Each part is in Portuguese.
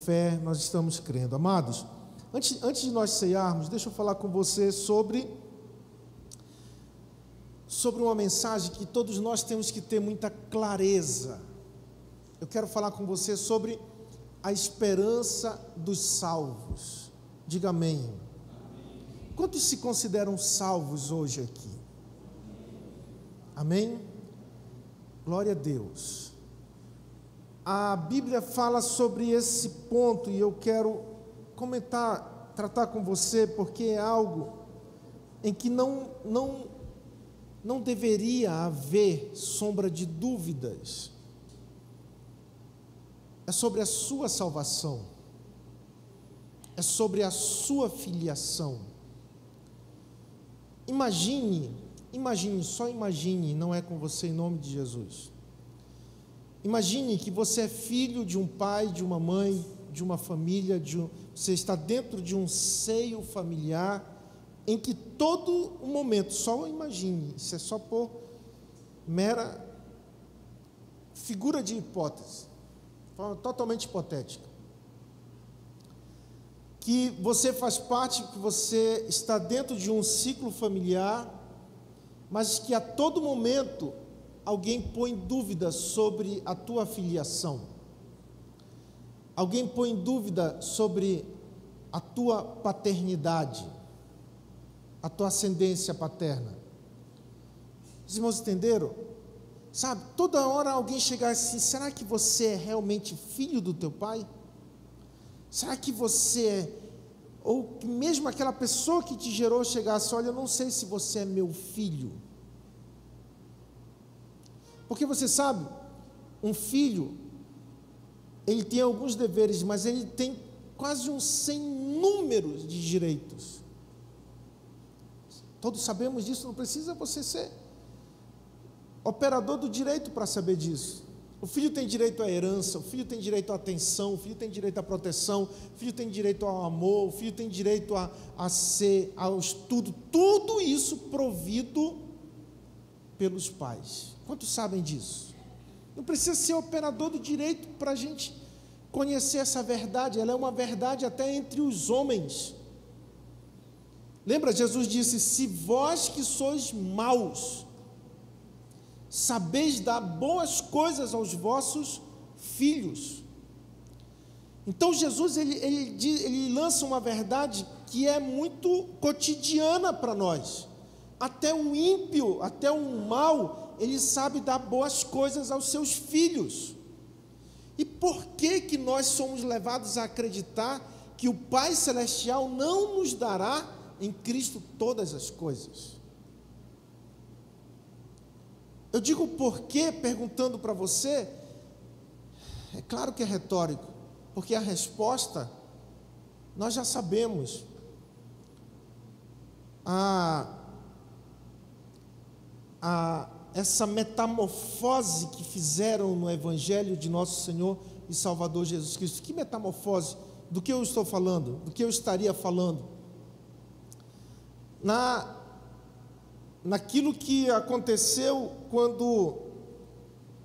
fé nós estamos crendo. Amados, antes de nós cearmos, deixa eu falar com você sobre uma mensagem que todos nós temos que ter muita clareza. Eu quero falar com você sobre a esperança dos salvos. Diga amém. Quantos se consideram salvos hoje aqui? Amém? Glória a Deus. A Bíblia fala sobre esse ponto e eu quero tratar com você, porque é algo em que não deveria haver sombra de dúvidas. É sobre a sua salvação, é sobre a sua filiação. Só imagine, não é com você, em nome de Jesus. Imagine que você é filho de um pai, de uma mãe, de uma família, você está dentro de um seio familiar, em que todo o momento, só imagine, isso é só por mera figura de hipótese, forma totalmente hipotética, que você faz parte, que você está dentro de um ciclo familiar, mas que a todo momento alguém põe dúvida sobre a tua filiação, alguém põe dúvida sobre a tua paternidade, a tua ascendência paterna. Os irmãos entenderam? Sabe, toda hora alguém chegar assim: será que você é realmente filho do teu pai? Será que você é, ou que mesmo aquela pessoa que te gerou chegasse: olha, eu não sei se você é meu filho. Porque você sabe, um filho, ele tem alguns deveres, mas ele tem quase um sem número de direitos. Todos sabemos disso, não precisa você ser operador do direito para saber disso. O filho tem direito à herança, o filho tem direito à atenção, o filho tem direito à proteção, o filho tem direito ao amor, o filho tem direito ao estudo, tudo isso provido pelos pais. Quantos sabem disso? Não precisa ser operador do direito para a gente conhecer essa verdade, ela é uma verdade até entre os homens. Lembra, Jesus disse: se vós que sois maus, sabeis dar boas coisas aos vossos filhos. Então Jesus, ele lança uma verdade que é muito cotidiana para nós. Até o ímpio, até o mal, ele sabe dar boas coisas aos seus filhos. E por que nós somos levados a acreditar que o Pai Celestial não nos dará em Cristo todas as coisas? Eu digo porquê, perguntando para você, é claro que é retórico, porque a resposta nós já sabemos. Essa metamorfose que fizeram no Evangelho de nosso Senhor e Salvador Jesus Cristo. Que metamorfose? Do que eu estou falando? Do que eu estaria falando? Naquilo que aconteceu quando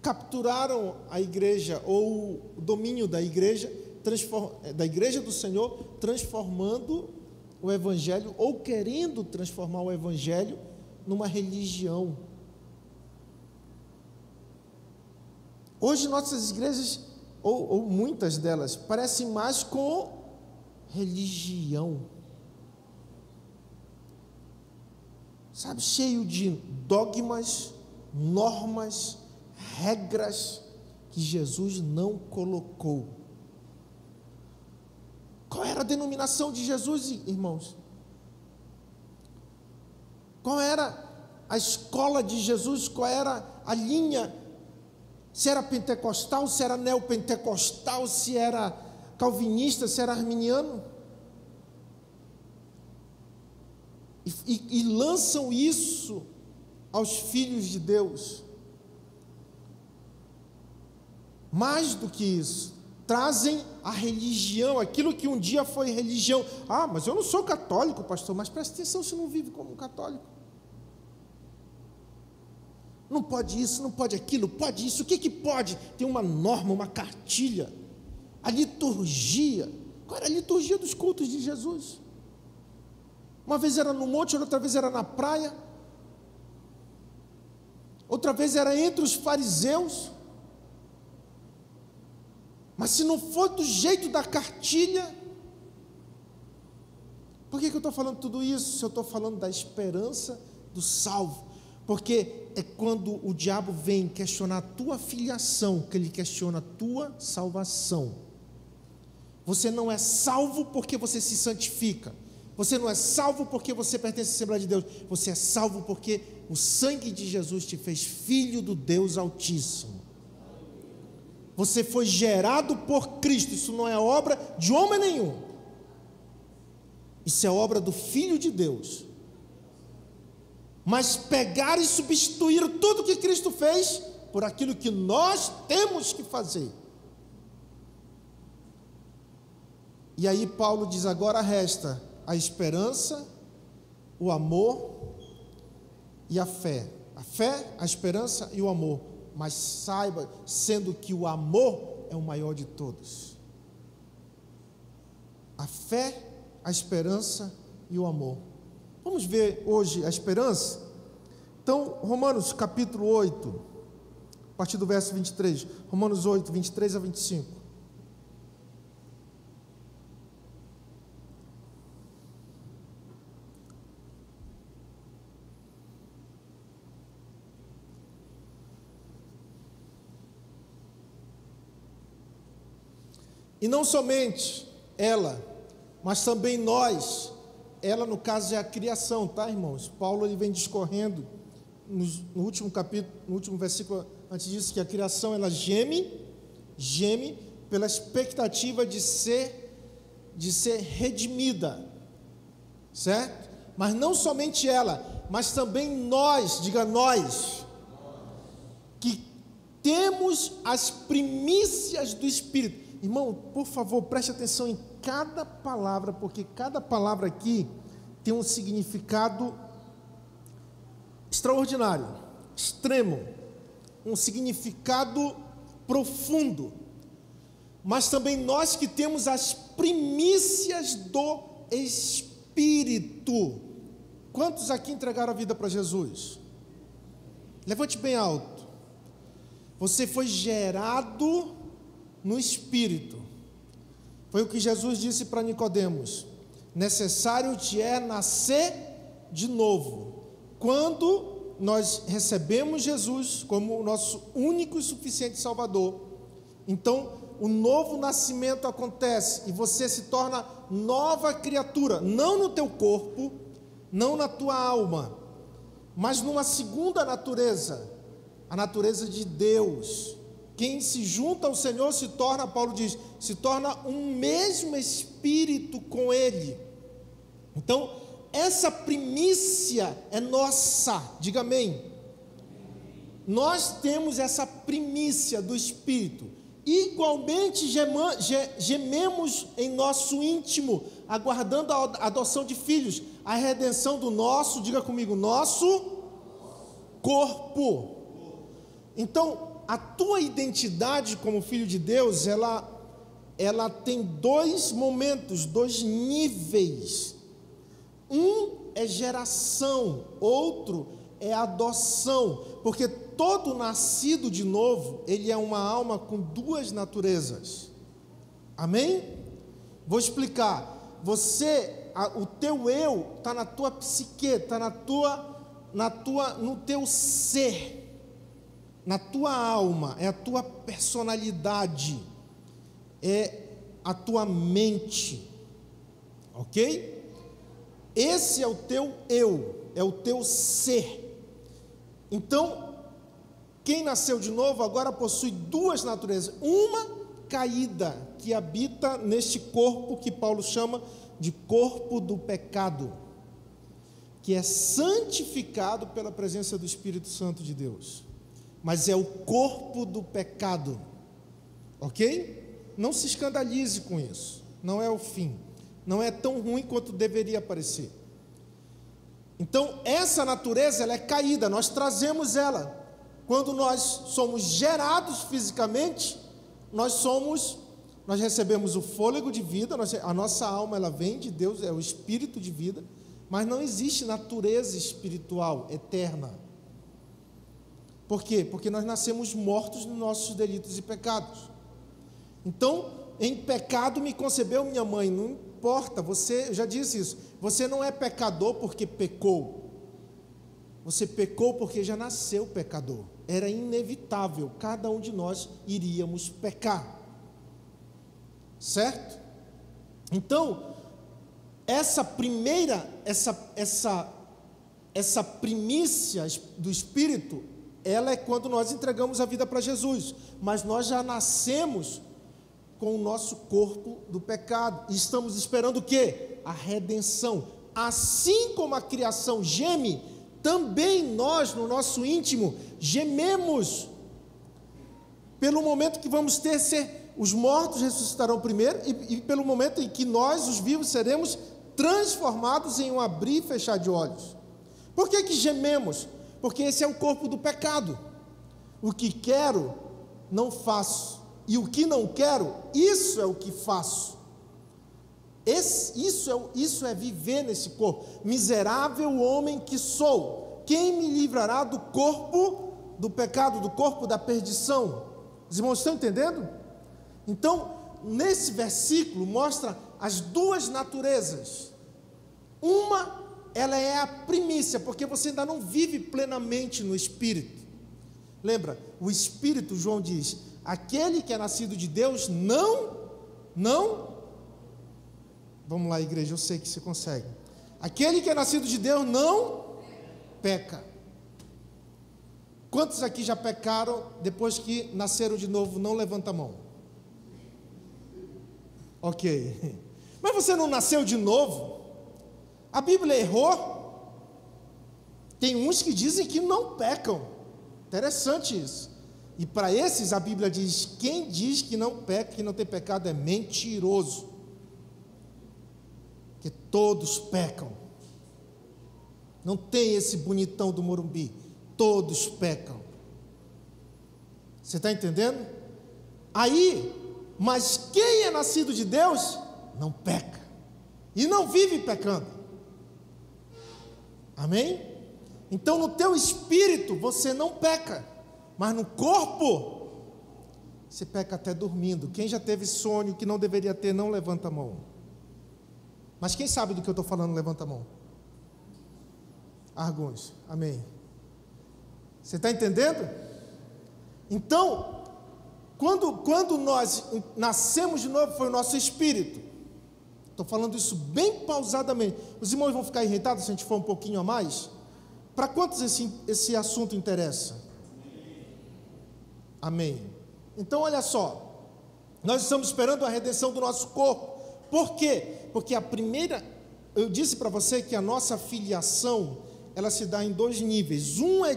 capturaram a igreja, ou o domínio da igreja do Senhor, transformando o Evangelho, ou querendo transformar o Evangelho numa religião. Hoje nossas igrejas, ou muitas delas, parecem mais com religião, sabe, cheio de dogmas, normas, regras que Jesus não colocou. Qual era a denominação de Jesus, irmãos? Qual era a escola de Jesus? Qual era a linha? Se era pentecostal, se era neopentecostal, se era calvinista, se era arminiano? E lançam isso aos filhos de Deus. Mais do que isso, trazem a religião, aquilo que um dia foi religião. Ah, mas eu não sou católico, pastor. Mas presta atenção, você não vive como um católico. Não pode isso, não pode aquilo, pode isso. O que pode? Tem uma norma, uma cartilha. A liturgia. Qual era a liturgia dos cultos de Jesus? Uma vez era no monte, outra vez era na praia, outra vez era entre os fariseus. Mas se não for do jeito da cartilha, por que eu estou falando tudo isso? Se eu estou falando da esperança do salvo, porque é quando o diabo vem questionar a tua filiação, que ele questiona a tua salvação. Você não é salvo porque você se santifica, você não é salvo porque você pertence à Assembleia de Deus, você é salvo porque o sangue de Jesus te fez filho do Deus Altíssimo. Você foi gerado por Cristo, isso não é obra de homem nenhum, isso é obra do Filho de Deus. Mas pegar e substituir tudo que Cristo fez por aquilo que nós temos que fazer. E aí Paulo diz: agora resta a esperança, o amor e a fé. A fé, a esperança e o amor. Mas saiba, sendo que o amor é o maior de todos. A fé, a esperança e o amor. Vamos ver hoje a esperança? Então, Romanos capítulo 8, a partir do verso 23. Romanos 8, 23 a 25. E não somente ela, mas também nós. Ela, no caso, é a criação, tá, irmãos? Paulo ele vem discorrendo no último capítulo, no último versículo, antes disso, que a criação ela geme pela expectativa de ser redimida, certo? Mas não somente ela, mas também nós, diga nós, que temos as primícias do Espírito. Irmão, por favor, preste atenção em cada palavra, porque cada palavra aqui tem um significado extraordinário, extremo, um significado profundo. Mas também nós que temos as primícias do Espírito. Quantos aqui entregaram a vida para Jesus? Levante bem alto. Você foi gerado no Espírito. Foi o que Jesus disse para Nicodemos: necessário te é nascer de novo. Quando nós recebemos Jesus como o nosso único e suficiente Salvador, então o novo nascimento acontece e você se torna nova criatura, não no teu corpo, não na tua alma, mas numa segunda natureza, a natureza de Deus. Quem se junta ao Senhor se torna, Paulo diz, se torna um mesmo espírito com Ele. Então, essa primícia é nossa, diga amém. Nós temos essa primícia do Espírito. Igualmente gememos em nosso íntimo, aguardando a adoção de filhos, a redenção do nosso, diga comigo, nosso corpo. Então, a tua identidade como filho de Deus, ela tem dois momentos, dois níveis. Um é geração, outro é adoção, porque todo nascido de novo, ele é uma alma com duas naturezas. Amém? Vou explicar. O teu eu está na tua psique, está no teu ser. Na tua alma, é a tua personalidade, é a tua mente, ok? Esse é o teu eu, é o teu ser. Então, quem nasceu de novo agora possui duas naturezas, uma caída, que habita neste corpo que Paulo chama de corpo do pecado, que é santificado pela presença do Espírito Santo de Deus. Mas é o corpo do pecado, ok? Não se escandalize com isso, não é o fim, não é tão ruim quanto deveria parecer. Então, essa natureza, ela é caída, nós trazemos ela. Quando nós somos gerados fisicamente, nós somos nós recebemos o fôlego de vida, a nossa alma ela vem de Deus, é o espírito de vida, mas não existe natureza espiritual eterna. Por quê? Porque nós nascemos mortos nos nossos delitos e pecados. Então, em pecado me concebeu minha mãe. Não importa, eu já disse isso, você não é pecador porque pecou, você pecou porque já nasceu pecador. Era inevitável, cada um de nós iríamos pecar, certo? Então, essa primícia do Espírito, ela é quando nós entregamos a vida para Jesus, mas nós já nascemos com o nosso corpo do pecado, e estamos esperando o quê? A redenção. Assim como a criação geme, também nós, no nosso íntimo, gememos, pelo momento que vamos os mortos ressuscitarão primeiro, e pelo momento em que nós, os vivos, seremos transformados em um abrir e fechar de olhos. Por que gememos? Porque esse é o corpo do pecado. O que quero, não faço, e o que não quero, isso é o que faço. Isso é viver nesse corpo. Miserável homem que sou, quem me livrará do corpo do pecado, do corpo da perdição? Os irmãos estão entendendo? Então, nesse versículo mostra as duas naturezas. Uma, ela é a primícia, porque você ainda não vive plenamente no Espírito. Lembra, o Espírito, João diz, aquele que é nascido de Deus não, vamos lá, igreja, eu sei que você consegue. Aquele que é nascido de Deus não peca. Quantos aqui já pecaram depois que nasceram de novo? Não levanta a mão. Ok. Mas você não nasceu de novo? A Bíblia errou? Tem uns que dizem que não pecam. Interessante isso. E para esses a Bíblia diz, quem diz que não peca, que não tem pecado é mentiroso. Porque todos pecam. Não tem esse bonitão do Morumbi. Todos pecam. Você está entendendo? Aí, mas quem é nascido de Deus, não peca. E não vive pecando. Amém? Então no teu espírito você não peca. Mas no corpo, você peca até dormindo. Quem já teve sonho que não deveria ter, não levanta a mão. Mas quem sabe do que eu estou falando, levanta a mão. Alguns, amém. Você está entendendo? Então, quando nós nascemos de novo, foi o nosso espírito. Estou falando isso bem pausadamente. Os irmãos vão ficar irritados se a gente for um pouquinho a mais? Para quantos esse assunto interessa? Amém. Então olha só, nós estamos esperando a redenção do nosso corpo. Por quê? Porque eu disse para você que a nossa filiação, ela se dá em dois níveis. Um é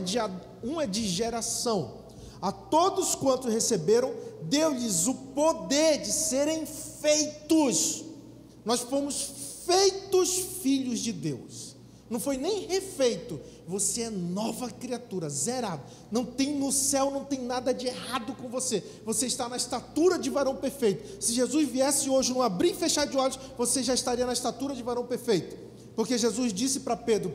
de geração. A todos quantos receberam, deu-lhes o poder de serem feitos. Nós fomos feitos filhos de Deus. Não foi nem refeito. Você é nova criatura, zerado. Não tem no céu, não tem nada de errado com você. Você está na estatura de varão perfeito. Se Jesus viesse hoje num abrir e fechar de olhos, você já estaria na estatura de varão perfeito. Porque Jesus disse para Pedro,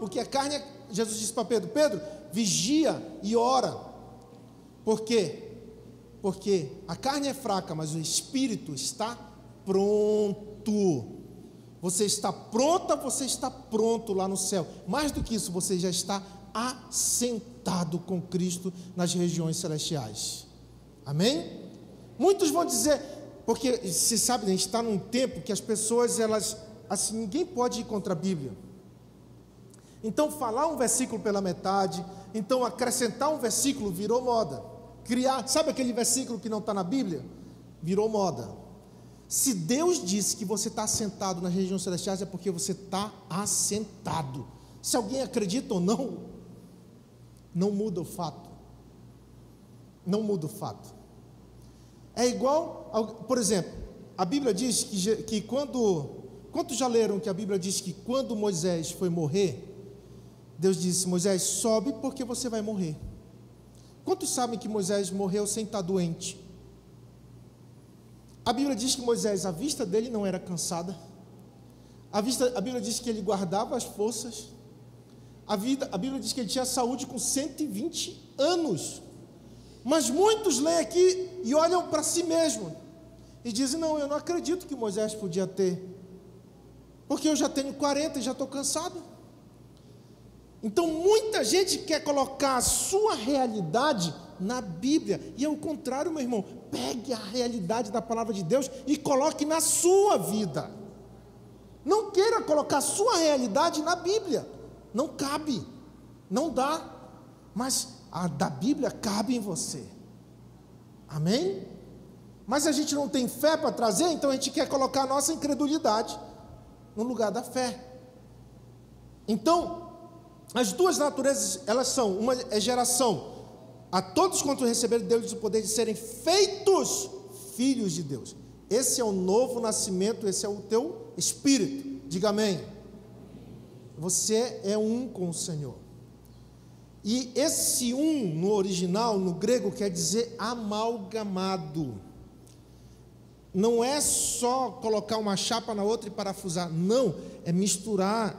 o que é carne, Jesus disse para Pedro, vigia e ora. Por quê? Porque a carne é fraca, mas o espírito está pronto. Você está pronta, você está pronto lá no céu. Mais do que isso, você já está assentado com Cristo nas regiões celestiais. Amém? Muitos vão dizer, porque você sabe, a gente está num tempo que as pessoas, elas, assim, ninguém pode ir contra a Bíblia. Então falar um versículo pela metade, então acrescentar um versículo virou moda. Sabe aquele versículo que não está na Bíblia? Virou moda. Se Deus disse que você está assentado nas regiões celestiais, é porque você está assentado. Se alguém acredita ou não, não muda o fato. Não muda o fato. É igual, por exemplo, a Bíblia diz que quantos já leram que a Bíblia diz que quando Moisés foi morrer, Deus disse, Moisés, sobe porque você vai morrer. Quantos sabem que Moisés morreu sem estar doente? A Bíblia diz que Moisés, a vista dele não era cansada. A Bíblia diz que ele guardava as forças. A Bíblia diz que ele tinha saúde com 120 anos. Mas muitos leem aqui e olham para si mesmo e dizem: não, eu não acredito que Moisés podia ter, porque eu já tenho 40 e já estou cansado. Então muita gente quer colocar a sua realidade na Bíblia, e é o contrário, meu irmão. Pegue a realidade da palavra de Deus e coloque na sua vida. Não queira colocar a sua realidade na Bíblia, não cabe, não dá, mas a da Bíblia cabe em você, amém? Mas a gente não tem fé para trazer, então a gente quer colocar a nossa incredulidade no lugar da fé. Então, as duas naturezas, elas são, uma é geração, a todos quanto receberam de Deus o poder de serem feitos filhos de Deus. Esse é o novo nascimento, esse é o teu espírito, diga amém. Você é um com o Senhor. E esse um, no original, no grego, quer dizer amalgamado. Não é só colocar uma chapa na outra e parafusar, não, é misturar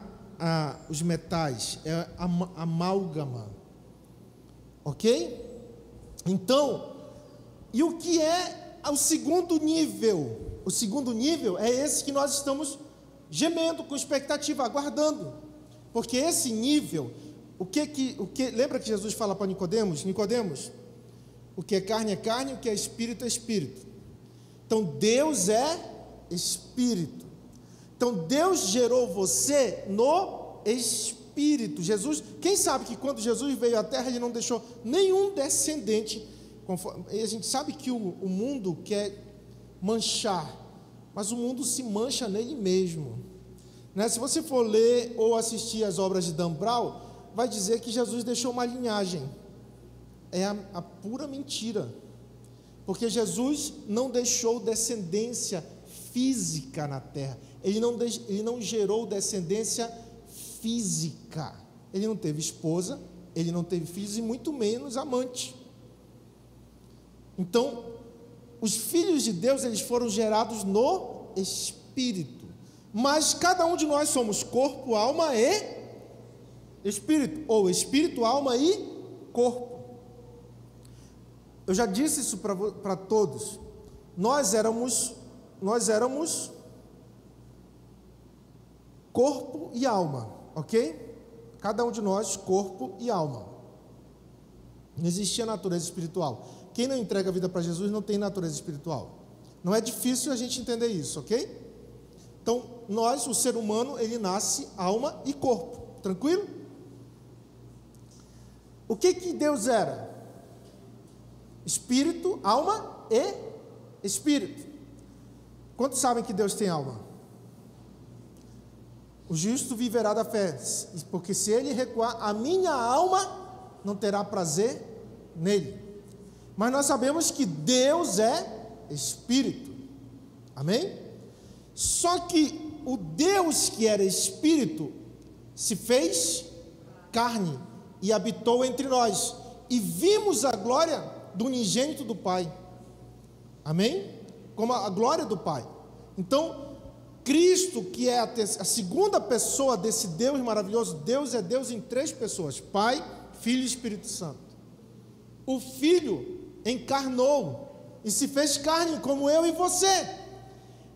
os metais, é amálgama, ok? Então, e o que é o segundo nível? O segundo nível é esse que nós estamos gemendo, com expectativa, aguardando, porque esse nível, lembra que Jesus fala para Nicodemos? Nicodemos, o que é carne, o que é espírito. Então Deus é espírito. Então Deus gerou você no espírito. Jesus, quem sabe que quando Jesus veio à terra, ele não deixou nenhum descendente, e a gente sabe que o mundo quer manchar, mas o mundo se mancha nele mesmo, né? Se você for ler ou assistir as obras de Dan Brown, vai dizer que Jesus deixou uma linhagem. É a pura mentira, porque Jesus não deixou descendência física na terra. Ele não gerou descendência física. Ele não teve esposa, ele não teve filhos e muito menos amante. Então, os filhos de Deus, eles foram gerados no espírito. Mas cada um de nós somos corpo, alma e espírito, ou espírito, alma e corpo. Eu já disse isso para todos. Nós éramos corpo e alma, ok? Cada um de nós, corpo e alma. Não existia natureza espiritual. Quem não entrega a vida para Jesus não tem natureza espiritual. Não é difícil a gente entender isso, ok? Então, nós, o ser humano, ele nasce alma e corpo, tranquilo? O que Deus era? Espírito, alma e espírito. Quantos sabem que Deus tem alma? O justo viverá da fé, porque se ele recuar, a minha alma não terá prazer nele. Mas nós sabemos que Deus é espírito, amém? Só que o Deus que era espírito se fez carne e habitou entre nós, e vimos a glória do unigênito do Pai, amém? Como a glória do Pai. Então, Cristo, que é a segunda pessoa desse Deus maravilhoso, Deus é Deus em três pessoas: Pai, Filho e Espírito Santo. O Filho encarnou e se fez carne como eu e você,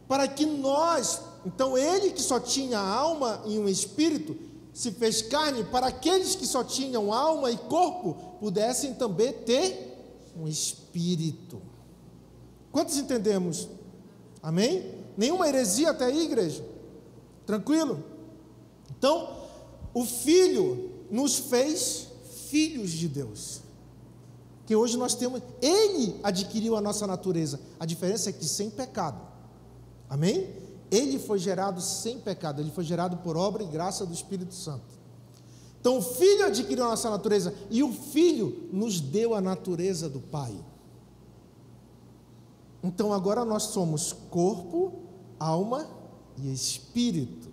para que nós, então ele que só tinha alma e um espírito, se fez carne para aqueles que só tinham alma e corpo, pudessem também ter um espírito. Quantos entendemos? Amém? Nenhuma heresia até aí, igreja? Tranquilo? Então, o Filho nos fez filhos de Deus, que hoje nós temos. Ele adquiriu a nossa natureza, a diferença é que sem pecado, amém? Ele foi gerado sem pecado, ele foi gerado por obra e graça do Espírito Santo. Então o Filho adquiriu a nossa natureza, e o Filho nos deu a natureza do Pai. Então agora nós somos corpo, alma e espírito,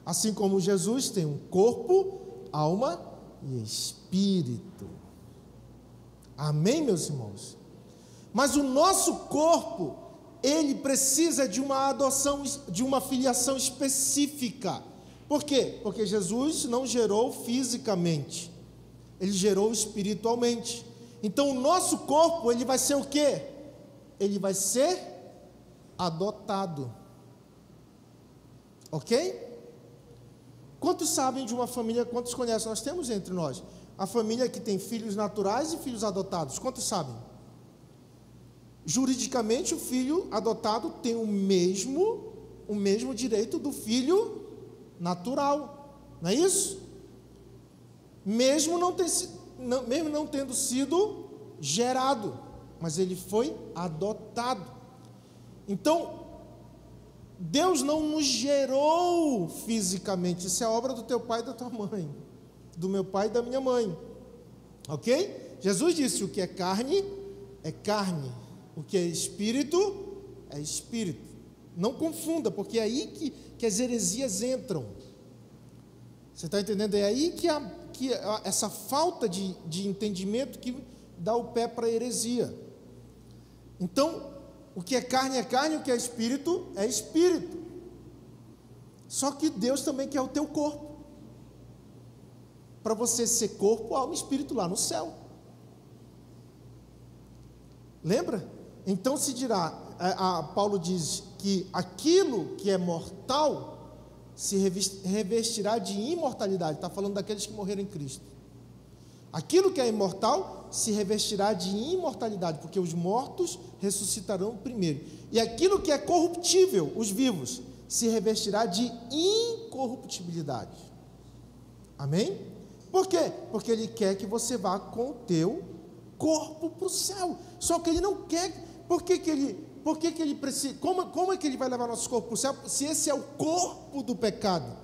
assim como Jesus tem um corpo, alma e espírito. Amém, meus irmãos? Mas o nosso corpo ele precisa de uma adoção, de uma filiação específica. Por quê? Porque Jesus não gerou fisicamente, ele gerou espiritualmente. Então o nosso corpo, ele vai ser o quê? Ele vai ser adotado. Ok? Quantos sabem de uma família, quantos conhecem? Nós temos entre nós a família que tem filhos naturais e filhos adotados. Quantos sabem? Juridicamente, o filho adotado tem o mesmo direito do filho natural. Não é isso? Mesmo não tendo sido gerado, mas ele foi adotado. Então, Deus não nos gerou fisicamente, isso é obra do teu pai e da tua mãe, do meu pai e da minha mãe, ok? Jesus disse: o que é carne, o que é espírito, é espírito. Não confunda, porque é aí que as heresias entram. Você está entendendo? É aí que essa falta de entendimento que dá o pé para a heresia. Então, o que é carne, o que é espírito, é espírito. Só que Deus também quer o teu corpo. Para você ser corpo, alma e espírito lá no céu. Lembra? Então se dirá, Paulo diz que aquilo que é mortal se revestirá de imortalidade. Está falando daqueles que morreram em Cristo. Aquilo que é imortal se revestirá de imortalidade, porque os mortos ressuscitarão primeiro. E aquilo que é corruptível, os vivos, se revestirá de incorruptibilidade. Amém? Por quê? Porque Ele quer que você vá com o teu corpo para o céu. Só que Ele não quer. Por que ele precisa? Como é que Ele vai levar nosso corpo para o céu? Se esse é o corpo do pecado,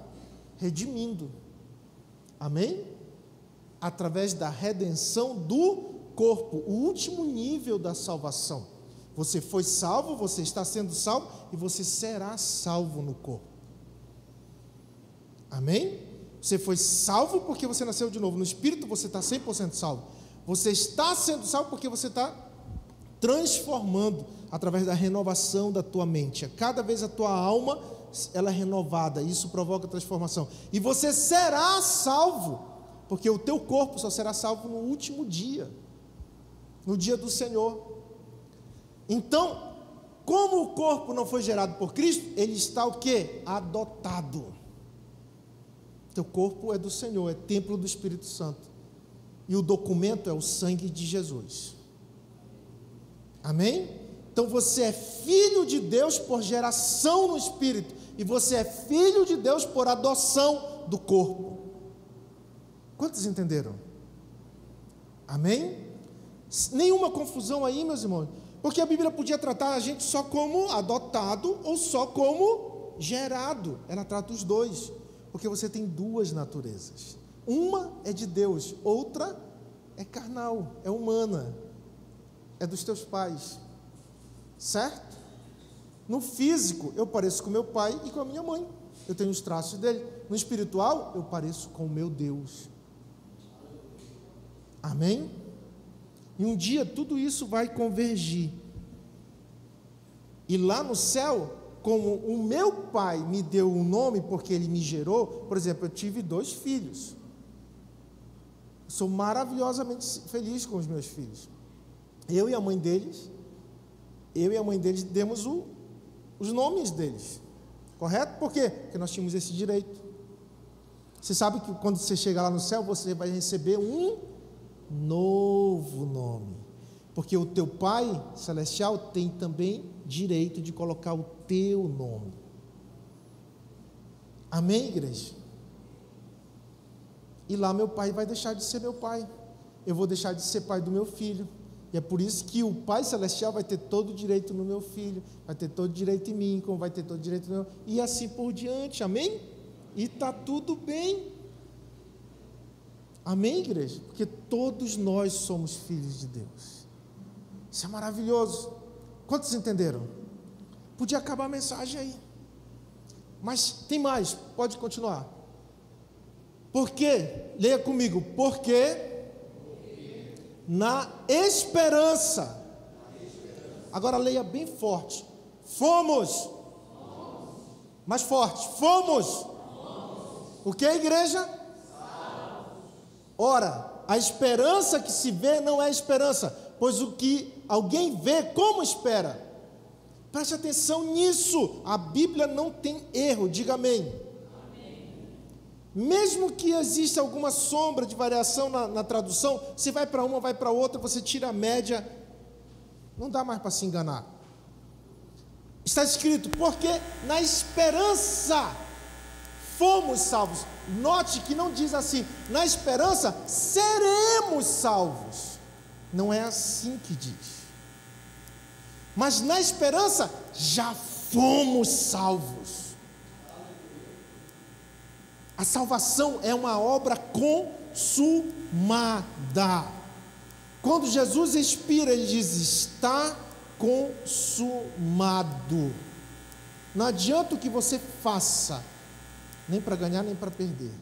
redimindo. Amém? Através da redenção do corpo, o último nível da salvação. Você foi salvo, você está sendo salvo e você será salvo no corpo. Amém? Você foi salvo porque você nasceu de novo. No espírito você está 100% salvo. Você está sendo salvo porque você está transformando através da renovação da tua mente. Cada vez a tua alma ela é renovada, isso provoca transformação. E você será salvo, porque o teu corpo só será salvo no último dia, no dia do Senhor. Então, como o corpo não foi gerado por Cristo, ele está o quê? Adotado. Teu corpo é do Senhor, é templo do Espírito Santo. E o documento é o sangue de Jesus. Amém? Então você é filho de Deus por geração no Espírito. E você é filho de Deus por adoção do corpo. Quantos entenderam? Amém? Nenhuma confusão aí, meus irmãos. Porque a Bíblia podia tratar a gente só como adotado ou só como gerado. Ela trata os dois. Porque você tem duas naturezas. Uma é de Deus, outra é carnal, é humana. É dos teus pais. Certo? No físico, eu pareço com meu pai e com a minha mãe. Eu tenho os traços dele. No espiritual, eu pareço com o meu Deus. Amém? E um dia tudo isso vai convergir. E lá no céu, como o meu pai me deu um nome porque ele me gerou, por exemplo, eu tive 2 filhos. Sou maravilhosamente feliz com os meus filhos. Eu e a mãe deles demos os nomes deles. Correto? Por quê? Porque nós tínhamos esse direito. Você sabe que quando você chegar lá no céu, você vai receber um novo nome. Porque o teu Pai Celestial tem também direito de colocar o teu nome. Amém, igreja? E lá meu pai vai deixar de ser meu pai. Eu vou deixar de ser pai do meu filho. E é por isso que o Pai Celestial vai ter todo o direito no meu filho, vai ter todo o direito em mim, como vai ter todo o direito no meu... E assim por diante, amém? E está tudo bem. Amém, igreja? Porque todos nós somos filhos de Deus. Isso é maravilhoso. Quantos entenderam? Podia acabar a mensagem aí. Mas tem mais, pode continuar. Por quê? Leia comigo. Porque na esperança. Agora leia bem forte. Fomos. Mais forte. Fomos. O que é, igreja? Ora, a esperança que se vê não é esperança, pois o que alguém vê, como espera? Preste atenção nisso. A Bíblia não tem erro, diga amém. Mesmo que exista alguma sombra de variação na tradução, você vai para uma, vai para outra, você tira a média, não dá mais para se enganar. Está escrito, porque na esperança fomos salvos. Note que não diz assim, na esperança seremos salvos. Não é assim que diz. Mas na esperança já fomos salvos. A salvação é uma obra consumada. Quando Jesus expira, ele diz: está consumado. Não adianta o que você faça, nem para ganhar, nem para perder,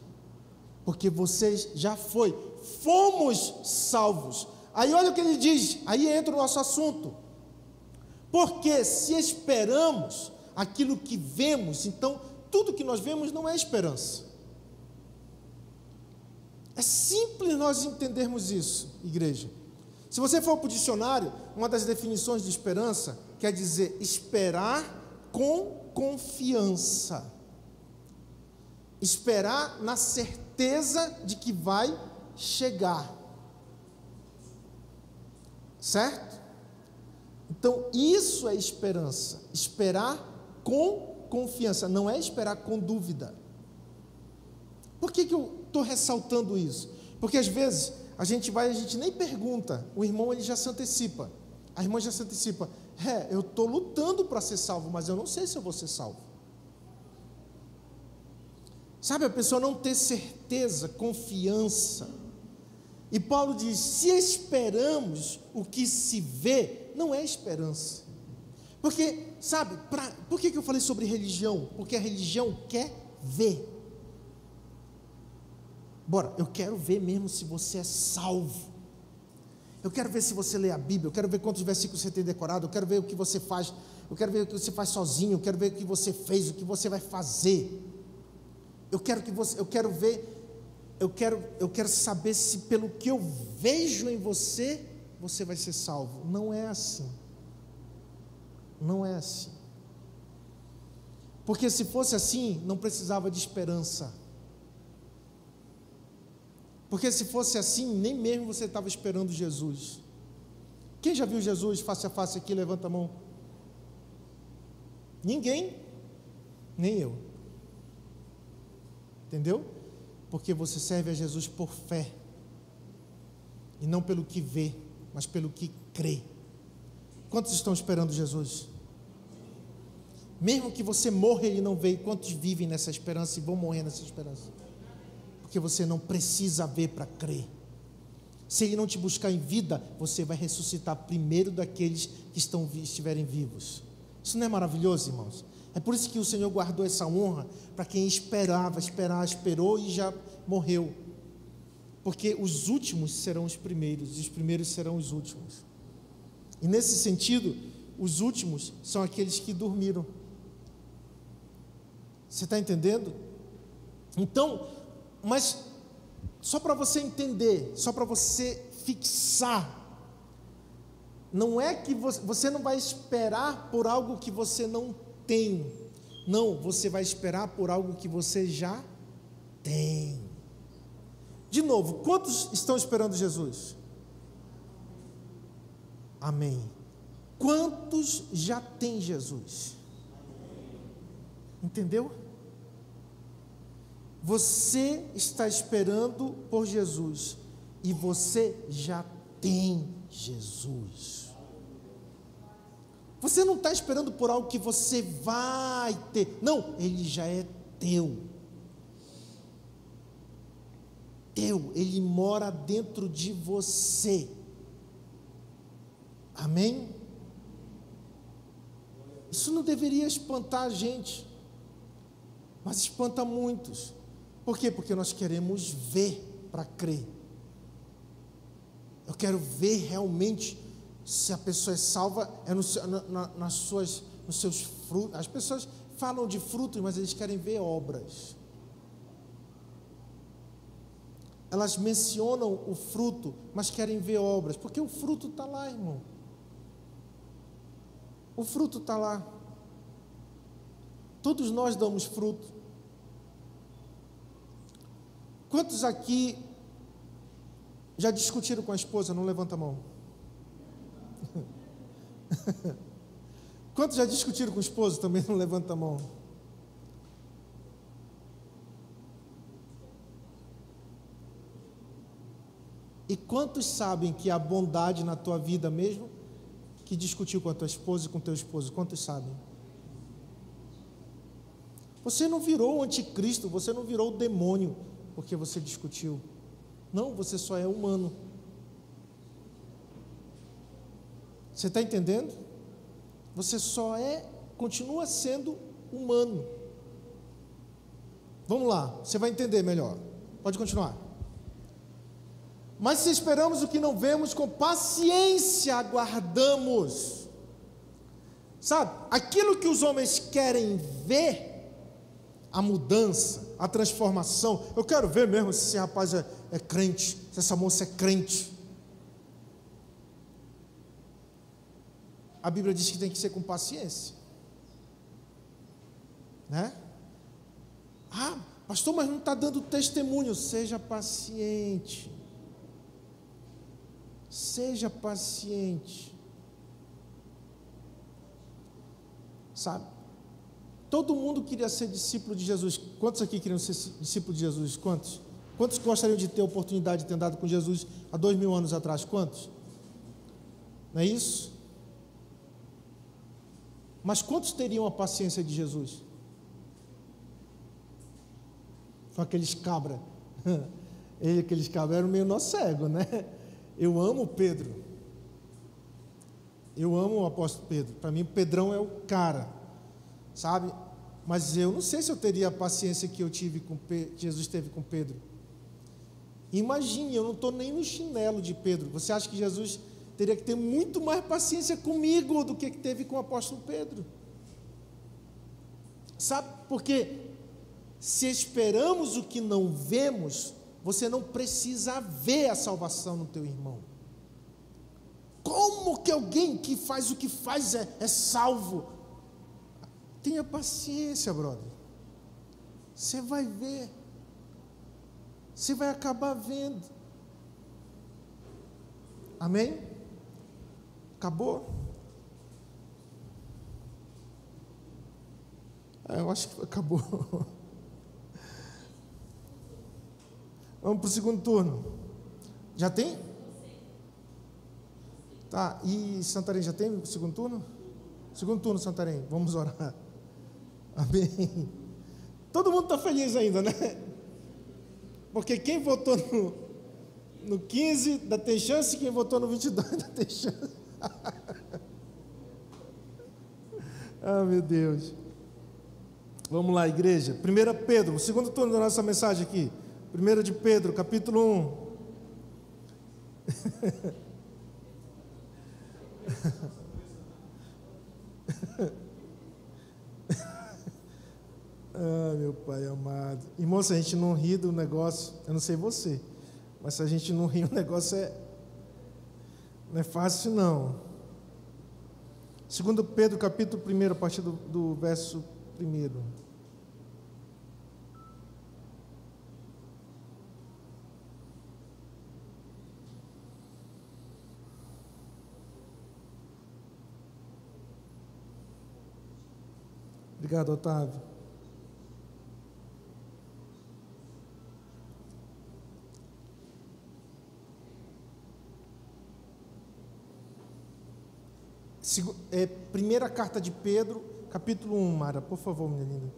porque você já fomos salvos. Aí olha o que ele diz, aí entra o nosso assunto. Porque se esperamos aquilo que vemos, então tudo que nós vemos não é esperança. É simples nós entendermos isso, igreja. Se você for para o dicionário, uma das definições de esperança quer dizer esperar com confiança. Esperar na certeza de que vai chegar. Certo? Então, isso é esperança. Esperar com confiança, não é esperar com dúvida. Por que eu estou ressaltando isso? Porque às vezes a gente nem pergunta, o irmão ele já se antecipa, a irmã já se antecipa, eu estou lutando para ser salvo, mas eu não sei se eu vou ser salvo. Sabe, a pessoa não ter certeza, confiança. E Paulo diz, se esperamos o que se vê, não é esperança. Porque, sabe, por que eu falei sobre religião? Porque a religião quer ver. Bora, eu quero ver mesmo se você é salvo. Eu quero ver se você lê a Bíblia, eu quero ver quantos versículos você tem decorado, eu quero ver o que você faz, eu quero ver o que você faz sozinho, eu quero ver o que você fez, o que você vai fazer. Eu quero saber se pelo que eu vejo em você, você vai ser salvo. Não é assim. Não é assim. Porque se fosse assim, não precisava de esperança. Porque se fosse assim, nem mesmo você estava esperando Jesus. Quem já viu Jesus face a face aqui? Levanta a mão. Ninguém? Nem eu. Entendeu? Porque você serve a Jesus por fé. E não pelo que vê, mas pelo que crê. Quantos estão esperando Jesus? Mesmo que você morra, Ele não veio. Quantos vivem nessa esperança e vão morrer nessa esperança? Porque você não precisa ver para crer. Se Ele não te buscar em vida, você vai ressuscitar primeiro daqueles que estiverem vivos. Isso não é maravilhoso, irmãos? É por isso que o Senhor guardou essa honra para quem esperou e já morreu. Porque os últimos serão os primeiros, e os primeiros serão os últimos. E nesse sentido, os últimos são aqueles que dormiram. Você está entendendo? Então, mas só para você entender, só para você fixar, não é que você não vai esperar por algo que você não tem. Não, você vai esperar por algo que você já tem. De novo, quantos estão esperando Jesus? Amém. Quantos já têm Jesus? Entendeu? Você está esperando por Jesus e você já tem Jesus. Você não está esperando por algo que você vai ter. Não, Ele já é teu. Ele mora dentro de você. Amém? Isso não deveria espantar a gente, mas espanta muitos. Por quê? Porque nós queremos ver para crer. Eu quero ver realmente se a pessoa é salva, nas suas nos seus frutos. As pessoas falam de frutos, mas eles querem ver obras. Elas mencionam o fruto, mas querem ver obras, porque o fruto está lá, irmão. O fruto está lá. Todos nós damos fruto. Quantos aqui já discutiram com a esposa? Não levanta a mão. Quantos já discutiram com o esposo? Também não levanta a mão. E quantos sabem que há bondade na tua vida mesmo que discutiu com a tua esposa e com o teu esposo? Quantos sabem? Você não virou o anticristo, você não virou o demônio porque você discutiu. Não, você só é humano. Você está entendendo? Você só continua sendo humano. Vamos lá, você vai entender melhor. Pode continuar. Mas se esperamos o que não vemos, com paciência aguardamos. Sabe, aquilo que os homens querem ver, a mudança, a transformação. Eu quero ver mesmo se esse rapaz é crente, se essa moça é crente. A Bíblia diz que tem que ser com paciência, né? Ah, pastor, mas não está dando testemunho. Seja paciente. Seja paciente. Sabe? Todo mundo queria ser discípulo de Jesus. Quantos aqui queriam ser discípulo de Jesus? Quantos? Quantos gostariam de ter a oportunidade de ter andado com Jesus há 2000 anos atrás? Quantos? Não é isso? Mas quantos teriam a paciência de Jesus? São aqueles cabras. Aqueles cabras eram meio nó cego, né? Eu amo Pedro. Eu amo o apóstolo Pedro. Para mim, o Pedrão é o cara, sabe? Mas eu não sei se eu teria a paciência que eu tive com Jesus teve com Pedro. Imagine, eu não estou nem no chinelo de Pedro. Você acha que Jesus teria que ter muito mais paciência comigo do que teve com o apóstolo Pedro? Sabe? Porque se esperamos o que não vemos, você não precisa ver a salvação no teu irmão. Como que alguém que faz o que faz é salvo? Tenha paciência, brother. Você vai ver. Você vai acabar vendo. Amém? Acabou? Eu acho que acabou. Vamos para o segundo turno. Já tem? Tá, e Santarém já tem o segundo turno? Segundo turno, Santarém, vamos orar. Amém. Todo mundo está feliz ainda, né? Porque quem votou no 15 ainda tem chance, quem votou no 22 ainda tem chance. Ah, meu Deus. Vamos lá, igreja. 1 Pedro, o segundo turno da nossa mensagem aqui. 1 de Pedro, capítulo 1. Ah, meu Pai amado. Irmão, se a gente não ri do negócio, eu não sei você, mas se a gente não ri, o negócio não é fácil não. 2 Pedro, capítulo 1, a partir do verso 1. Obrigado, Otávio. Primeira carta de Pedro, capítulo 1, Mara, por favor, minha linda.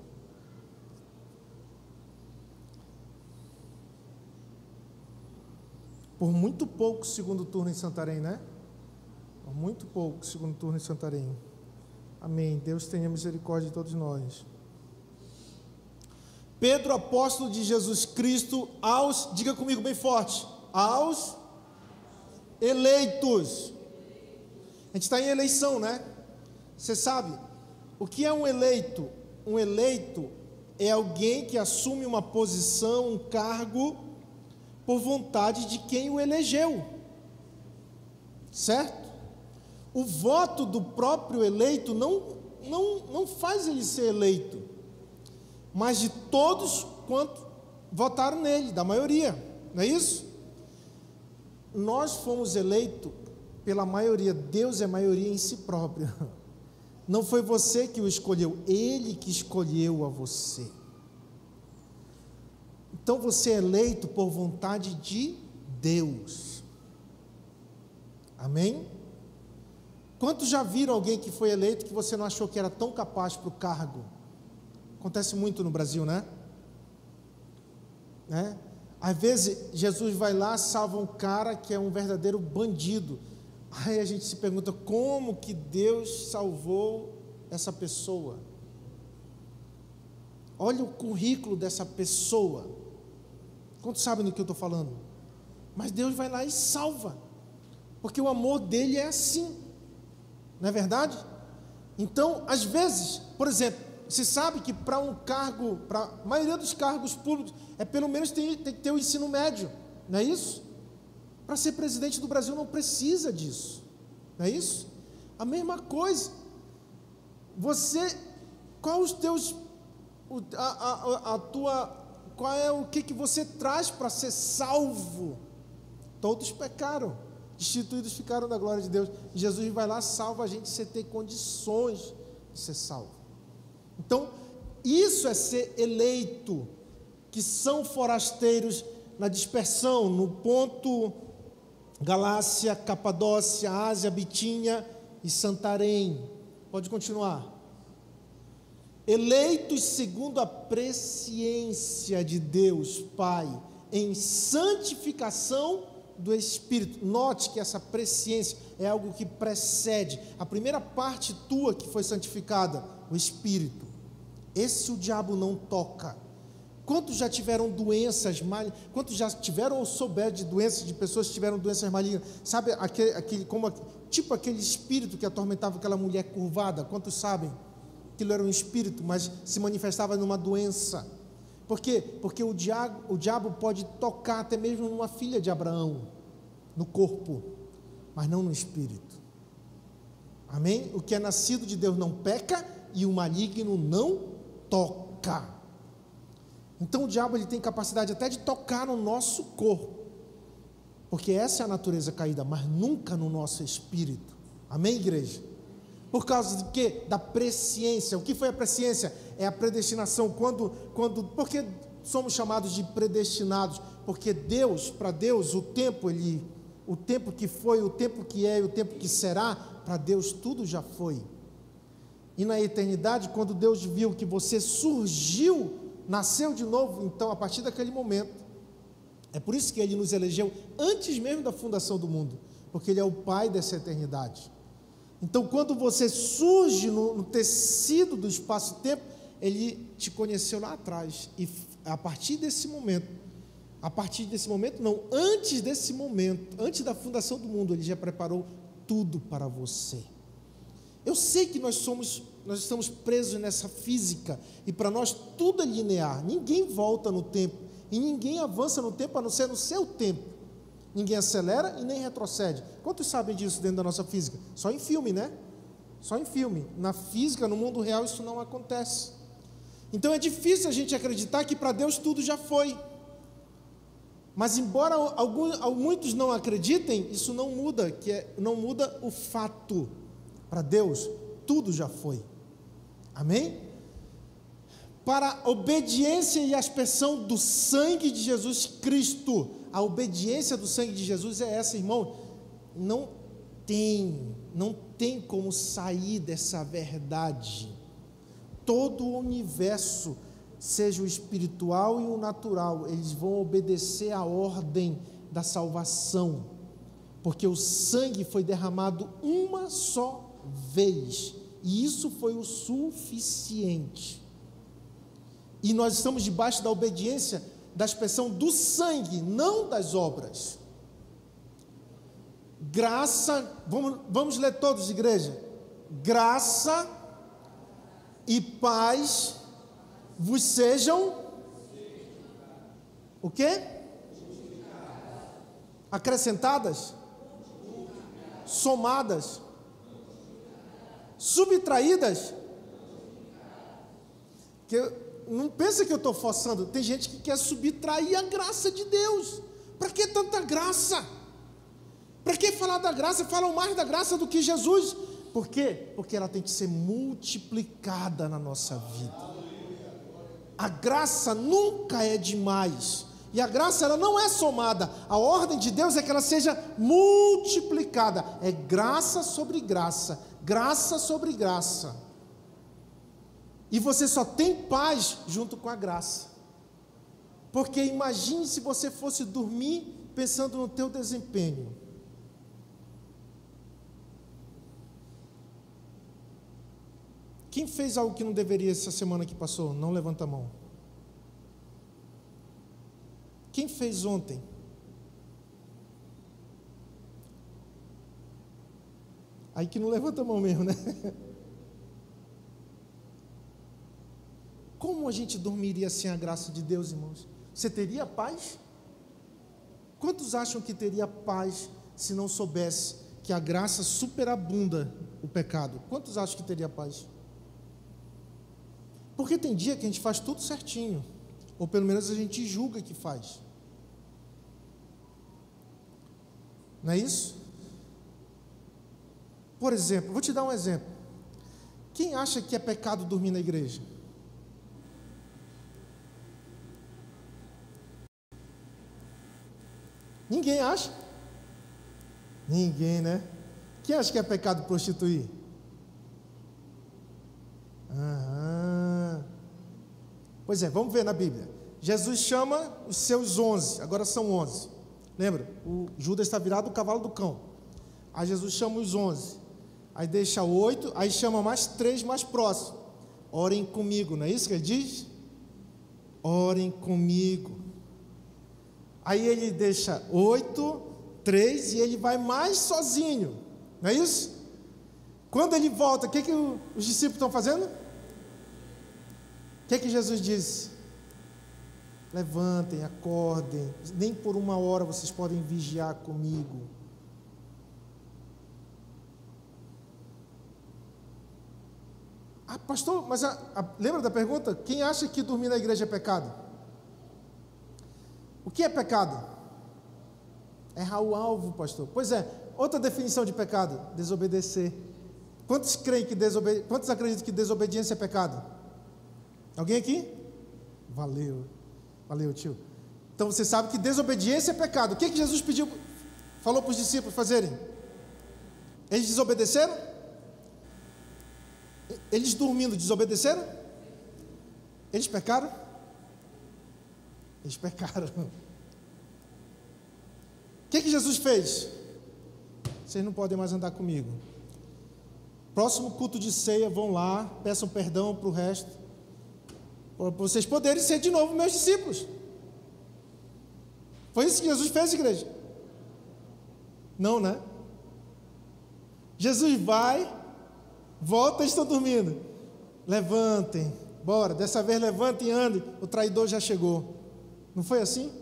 Por muito pouco segundo turno em Santarém, né? Por muito pouco segundo turno em Santarém. Amém. Deus tenha misericórdia de todos nós. Pedro, apóstolo de Jesus Cristo, diga comigo bem forte, aos eleitos. A gente está em eleição, né? Você sabe, O que é um eleito? Um eleito é alguém que assume uma posição, um cargo, por vontade de quem o elegeu, certo? O voto do próprio eleito não faz ele ser eleito, mas de todos quanto votaram nele, da maioria, não é isso? Nós fomos eleitos pela maioria, Deus é maioria em si próprio. Não foi você que o escolheu, Ele que escolheu a você. Então você é eleito por vontade de Deus. Amém? Quantos já viram alguém que foi eleito que você não achou que era tão capaz para o cargo? Acontece muito no Brasil, né? Às vezes Jesus vai lá, salva um cara que é um verdadeiro bandido. Aí a gente se pergunta, como que Deus salvou essa pessoa? Olha o currículo dessa pessoa. Quantos sabem do que eu estou falando? Mas Deus vai lá e salva, porque o amor dele é assim, não é verdade? Então, às vezes, por exemplo, você sabe que para um cargo, para a maioria dos cargos públicos, pelo menos tem que ter o ensino médio, não é isso? Para ser presidente do Brasil não precisa disso, não é isso? A mesma coisa. Você, qual os teus, qual é o que você traz para ser salvo? Todos pecaram, destituídos ficaram da glória de Deus. Jesus vai lá, salva a gente sem ter condições de ser salvo. Então, isso é ser eleito, que são forasteiros na dispersão, no ponto Galácia, Capadócia, Ásia, Bitínia e Santarém. Pode continuar. Eleitos segundo a presciência de Deus Pai, em santificação do Espírito. Note que essa presciência é algo que precede. A primeira parte tua que foi santificada, o Espírito. Esse o diabo não toca. Quantos já tiveram doenças malignas? Quantos já tiveram ou souberam de doenças, de pessoas que tiveram doenças malignas? Sabe, tipo aquele espírito que atormentava aquela mulher curvada? Quantos sabem? Aquilo era um espírito, mas se manifestava numa doença. Por quê? Porque o diabo pode tocar até mesmo numa filha de Abraão, no corpo, mas não no espírito. Amém? O que é nascido de Deus não peca e o maligno não toca. Então o diabo ele tem capacidade até de tocar no nosso corpo, porque essa é a natureza caída, mas nunca no nosso espírito. Amém, igreja? Por causa de quê? Da presciência. O que foi a presciência? É a predestinação. Por que somos chamados de predestinados? Porque Deus, para Deus, o tempo que foi, o tempo que é e o tempo que será, para Deus tudo já foi. E na eternidade, quando Deus viu que você surgiu, nasceu de novo, então a partir daquele momento, é por isso que Ele nos elegeu antes mesmo da fundação do mundo, porque Ele é o Pai dessa eternidade. Então quando você surge no tecido do espaço-tempo, Ele te conheceu lá atrás, e antes desse momento, antes da fundação do mundo, Ele já preparou tudo para você. Eu sei que nós estamos presos nessa física, e para nós tudo é linear, ninguém volta no tempo, e ninguém avança no tempo a não ser no seu tempo, ninguém acelera e nem retrocede. Quantos sabem disso dentro da nossa física? Só em filme, né? Só em filme. Na física, no mundo real, isso não acontece. Então é difícil a gente acreditar que para Deus tudo já foi, mas embora muitos não acreditem, isso não muda, não muda o fato. Para Deus, tudo já foi. Amém? Para a obediência e aspersão do sangue de Jesus Cristo. A obediência do sangue de Jesus é essa, irmão. Não tem como sair dessa verdade. Todo o universo, seja o espiritual e o natural, eles vão obedecer à ordem da salvação. Porque o sangue foi derramado uma só vez, e isso foi o suficiente. E nós estamos debaixo da obediência, da expressão do sangue, não das obras. Graça, vamos ler todos, igreja. Graça e paz vos sejam o quê? Acrescentadas, somadas, subtraídas. Não pensa que eu estou forçando. Tem gente que quer subtrair a graça de Deus. Para que tanta graça? Para que falar da graça? Falam mais da graça do que Jesus. Por quê? Porque ela tem que ser multiplicada na nossa vida. A graça nunca é demais. E a graça, ela não é somada. A ordem de Deus é que ela seja multiplicada. É graça sobre graça. Graça sobre graça. E você só tem paz junto com a graça. Porque imagine se você fosse dormir pensando no teu desempenho. Quem fez algo que não deveria essa semana que passou? Não levanta a mão. Quem fez ontem? Aí que não levanta a mão mesmo, né? Como a gente dormiria sem a graça de Deus, irmãos? Você teria paz? Quantos acham que teria paz se não soubesse que a graça superabunda o pecado? Quantos acham que teria paz? Porque tem dia que a gente faz tudo certinho, ou pelo menos a gente julga que faz. Não é isso? Por exemplo, vou te dar um exemplo. Quem acha que é pecado dormir na igreja? Ninguém acha? Ninguém, né? Quem acha que é pecado prostituir? Pois é, vamos ver na Bíblia. Jesus chama os seus 11, agora são 11. Lembra? O Judas está virado o cavalo do cão. Aí Jesus chama os 11. Aí deixa 8, aí chama mais 3 mais próximos. Orem comigo, não é isso que ele diz? Orem comigo. Aí ele deixa 8, 3 e ele vai mais sozinho, não é isso? Quando ele volta, o que os discípulos estão fazendo? O que Jesus disse? Levantem, acordem, nem por 1 hora vocês podem vigiar comigo. Ah, pastor, mas lembra da pergunta? Quem acha que dormir na igreja é pecado? O que é pecado? Errar o alvo, pastor. Pois é, outra definição de pecado: desobedecer. Quantos creem que quantos acreditam que desobediência é pecado? Alguém aqui? Valeu, tio. Então você sabe que desobediência é pecado. O que Jesus falou para os discípulos fazerem? Eles desobedeceram? Eles dormindo desobedeceram? Eles pecaram? Eles pecaram. O que Jesus fez? Vocês não podem mais andar comigo. Próximo culto de ceia, vão lá, peçam perdão para o resto, para vocês poderem ser de novo meus discípulos. Foi isso que Jesus fez, igreja? Não, né? Jesus vai, volta e estão dormindo. Levantem, bora, dessa vez levantem e andem, o traidor já chegou. Não foi assim?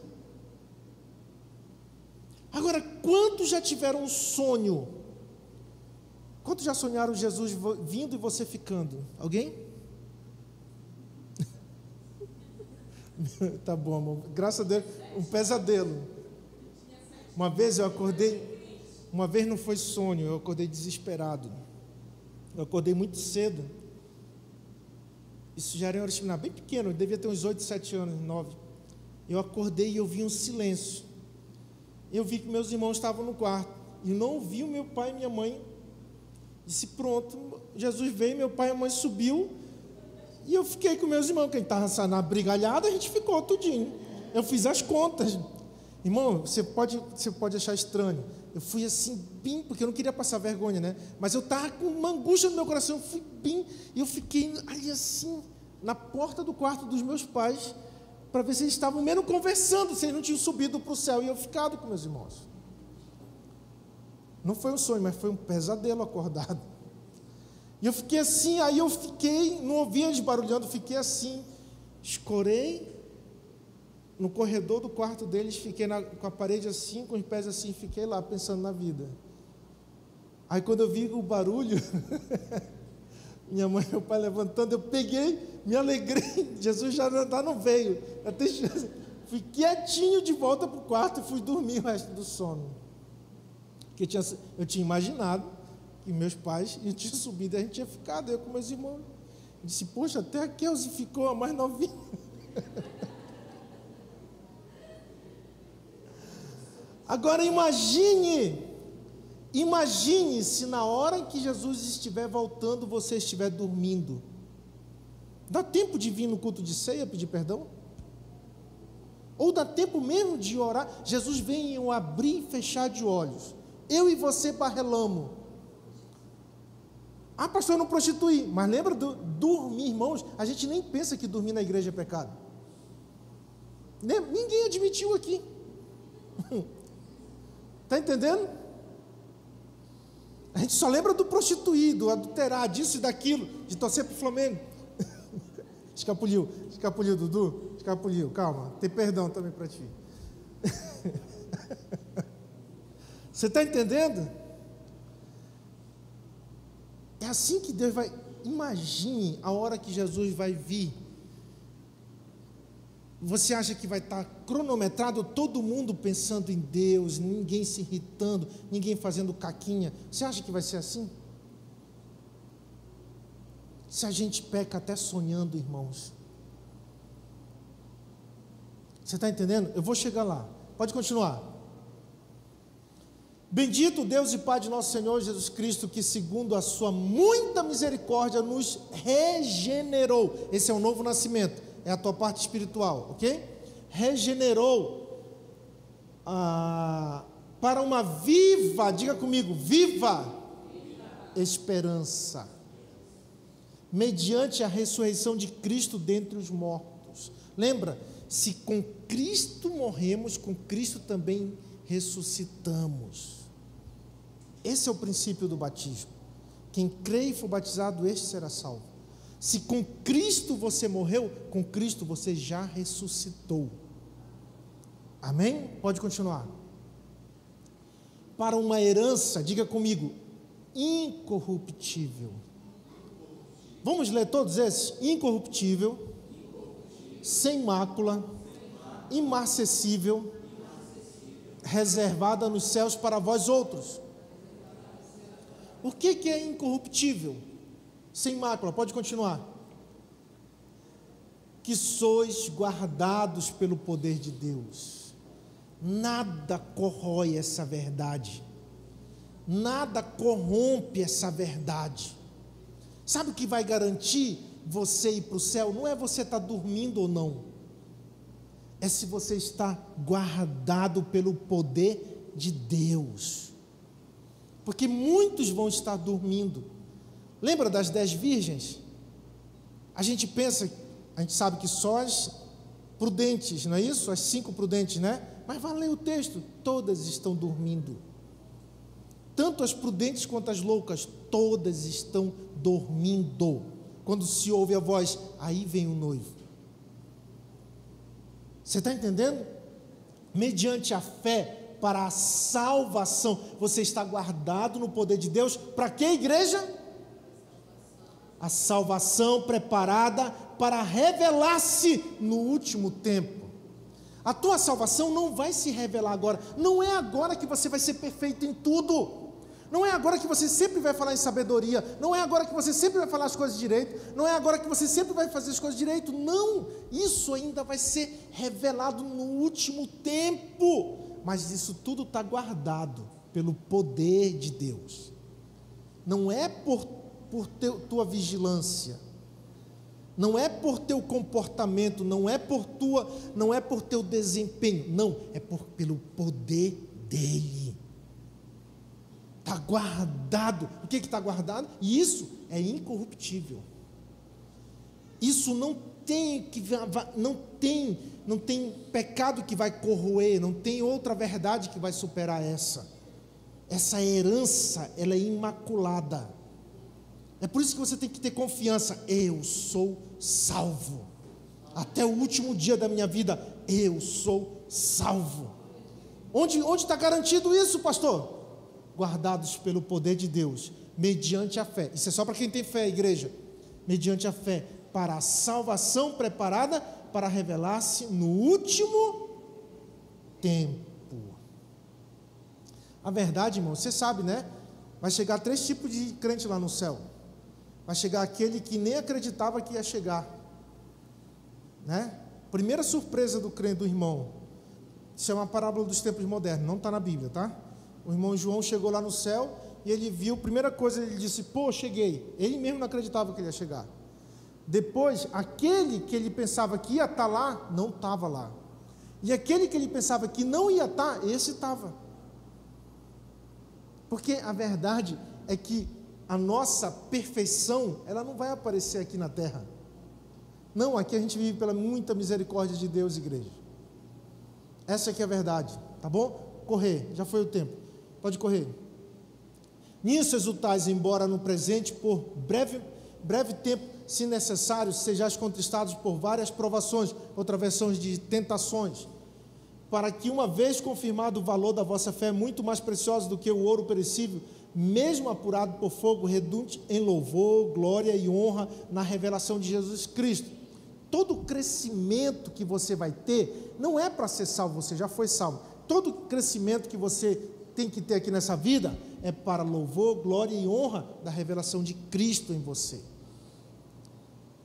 Agora, quantos já tiveram um sonho? Quantos já sonharam Jesus vindo e você ficando? Alguém? Tá bom, amor. Graças a Deus, um pesadelo. Uma vez eu acordei, uma vez não foi sonho, eu acordei desesperado. Eu acordei muito cedo. Isso já era bem pequeno, eu devia ter uns 8, 7 anos, 9. Eu acordei e eu vi um silêncio. Eu vi que meus irmãos estavam no quarto. E não ouvi o meu pai e minha mãe. Disse, pronto, Jesus veio, meu pai e a mãe subiu. E eu fiquei com meus irmãos, que a gente estava na brigalhada, a gente ficou tudinho. Eu fiz as contas. Irmão, você pode achar estranho. Eu fui assim, bem, porque eu não queria passar vergonha, né? Mas eu estava com uma angústia no meu coração. Eu fui bem, e eu fiquei ali assim, na porta do quarto dos meus pais, para ver se eles estavam menos conversando, se eles não tinham subido para o céu. E eu ficado com meus irmãos. Não foi um sonho, mas foi um pesadelo acordado. E eu fiquei assim, aí eu fiquei, não ouvia eles barulhando, fiquei assim, escorei no corredor do quarto deles, fiquei com a parede assim, com os pés assim, fiquei lá pensando na vida. Aí quando eu vi o barulho, minha mãe e meu pai levantando, eu peguei, me alegrei, Jesus já não veio, fui quietinho de volta para o quarto e fui dormir o resto do sono. Porque eu tinha imaginado que meus pais tinham subido e a gente tinha ficado, eu com meus irmãos. Eu disse, poxa, até a Kelsey ficou a mais novinha. Agora imagine se na hora em que Jesus estiver voltando, você estiver dormindo. Dá tempo de vir no culto de ceia pedir perdão? Ou dá tempo mesmo de orar? Jesus vem em um abrir e fechar de olhos. Eu e você barrelamos. Ah, pastor, eu não prostituí. Mas lembra do dormir, irmãos? A gente nem pensa que dormir na igreja é pecado. Ninguém admitiu aqui. Está entendendo? A gente só lembra do prostituído, adulterar, disso e daquilo, de torcer para o Flamengo. Escapuliu, Dudu, escapuliu, calma, tem perdão também para ti. Você está entendendo? É assim que Deus vai. Imagine a hora que Jesus vai vir. Você acha que vai estar cronometrado, todo mundo pensando em Deus, ninguém se irritando, ninguém fazendo caquinha? Você acha que vai ser assim? Se a gente peca até sonhando, irmãos. Você está entendendo? Eu vou chegar lá. Pode continuar. Bendito Deus e Pai de nosso Senhor Jesus Cristo, que segundo a sua muita misericórdia nos regenerou. Esse é o novo nascimento, é a tua parte espiritual, ok? Regenerou para uma viva, diga comigo, viva esperança, mediante a ressurreição de Cristo dentre os mortos. Lembra? Se com Cristo morremos, com Cristo também ressuscitamos. Esse é o princípio do batismo. Quem crê e for batizado, este será salvo. Se com Cristo você morreu, com Cristo você já ressuscitou. Amém? Pode continuar. Para uma herança, diga comigo, incorruptível. Vamos ler todos esses? Incorruptível, sem mácula, imarcessível, reservada nos céus para vós outros. O que é incorruptível? Sem mácula, pode continuar. Que sois guardados pelo poder de Deus. Nada corrói essa verdade. Nada corrompe essa verdade. Sabe o que vai garantir você ir para o céu? Não é você estar dormindo ou não. É se você está guardado pelo poder de Deus. Porque muitos vão estar dormindo. Lembra das 10 virgens? A gente sabe que só as prudentes, não é isso? As 5 prudentes, né? Mas vai ler o texto, todas estão dormindo. Tanto as prudentes quanto as loucas, todas estão dormindo. Quando se ouve a voz, aí vem o noivo. Você está entendendo? Mediante a fé, para a salvação, você está guardado no poder de Deus. Para que, igreja? A salvação preparada para revelar-se no último tempo. A tua salvação não vai se revelar agora. Não é agora que você vai ser perfeito em tudo. Não é agora que você sempre vai falar em sabedoria. Não é agora que você sempre vai falar as coisas direito. Não é agora que você sempre vai fazer as coisas direito. Não, isso ainda vai ser revelado no último tempo. Mas isso tudo está guardado pelo poder de Deus. Não é por tua vigilância, não é por teu comportamento, não é por teu desempenho, não, é pelo poder dele. Está guardado. O que está guardado? E isso é incorruptível. Isso não tem pecado que vai corroer, não tem outra verdade que vai superar essa. Essa herança, ela é imaculada. É por isso que você tem que ter confiança. Eu sou salvo. Até o último dia da minha vida, eu sou salvo. Onde está garantido isso, pastor? Guardados pelo poder de Deus, mediante a fé. Isso é só para quem tem fé, igreja. Mediante a fé, para a salvação preparada para revelar-se no último tempo. A verdade, irmão, você sabe, né? Vai chegar 3 tipos de crente lá no céu. Vai chegar aquele que nem acreditava que ia chegar, né? Primeira surpresa do crente, do irmão, isso é uma parábola dos tempos modernos, não está na Bíblia, tá? O irmão João chegou lá no céu e ele viu, primeira coisa, ele disse: pô, cheguei. Ele mesmo não acreditava que ele ia chegar. Depois, aquele que ele pensava que ia estar lá, não estava lá. E aquele que ele pensava que não ia estar, esse estava. Porque a verdade é que a nossa perfeição, ela não vai aparecer aqui na terra. Não, aqui a gente vive pela muita misericórdia de Deus, igreja. Essa aqui é a verdade, tá bom? Correr, já foi o tempo. Pode correr. Nisso exultais, embora no presente, por breve tempo, se necessário, sejais contristados por várias provações, ou travessões de tentações, para que, uma vez confirmado o valor da vossa fé, muito mais precioso do que o ouro perecível, mesmo apurado por fogo, redunde em louvor, glória e honra na revelação de Jesus Cristo. Todo crescimento que você vai ter, não é para ser salvo, você já foi salvo. Todo crescimento que você tem que ter aqui nessa vida, é para louvor, glória e honra da revelação de Cristo em você.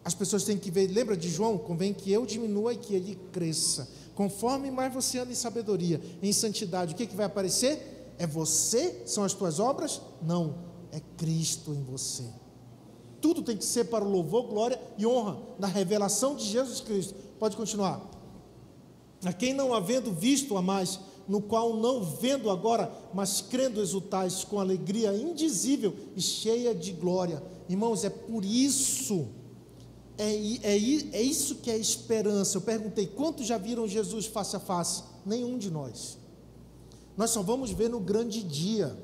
As pessoas têm que ver, lembra de João? Convém que eu diminua e que ele cresça. Conforme mais você anda em sabedoria, em santidade, o que vai aparecer? É você? São as tuas obras? Não, é Cristo em você. Tudo tem que ser para o louvor, glória e honra da revelação de Jesus Cristo. Pode continuar. A quem não havendo visto a mais, no qual não vendo agora, mas crendo exultais com alegria indizível e cheia de glória. Irmãos, é por isso, é isso que é esperança. Eu perguntei, quantos já viram Jesus face a face? Nenhum de nós. Nós só vamos ver no grande dia,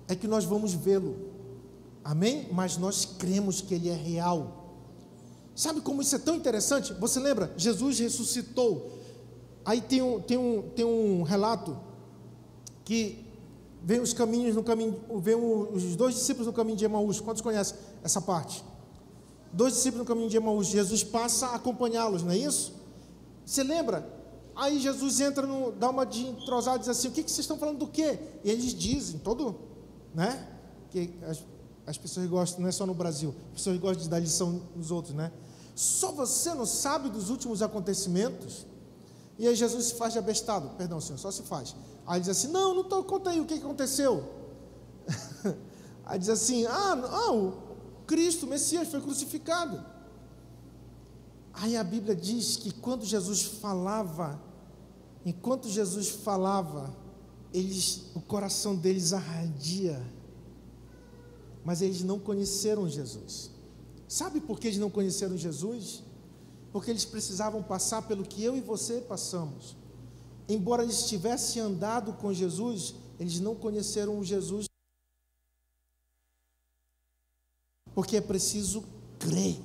é que nós vamos vê-lo, amém? Mas nós cremos que Ele é real. Sabe como isso é tão interessante? Você lembra? Jesus ressuscitou. Aí tem um relato que vem os caminhos no caminho, vem os 2 discípulos no caminho de Emaús. Quantos conhecem essa parte? 2 discípulos no caminho de Emaús. Jesus passa a acompanhá-los, não é isso? Você lembra? Aí Jesus entra, dá uma de entrosada e diz assim: o que vocês estão falando do quê? E eles dizem, né? Que as pessoas gostam, não é só no Brasil, as pessoas gostam de dar lição nos outros, né? Só você não sabe dos últimos acontecimentos? E aí Jesus se faz de abestado, perdão, Senhor, só se faz. Aí diz assim: não estou, conta aí o que aconteceu. Aí diz assim: o Cristo, o Messias, foi crucificado. Aí a Bíblia diz que enquanto Jesus falava, o coração deles ardia, mas eles não conheceram Jesus. Sabe por que eles não conheceram Jesus? Porque eles precisavam passar pelo que eu e você passamos. Embora eles tivessem andado com Jesus, eles não conheceram o Jesus, porque é preciso crer.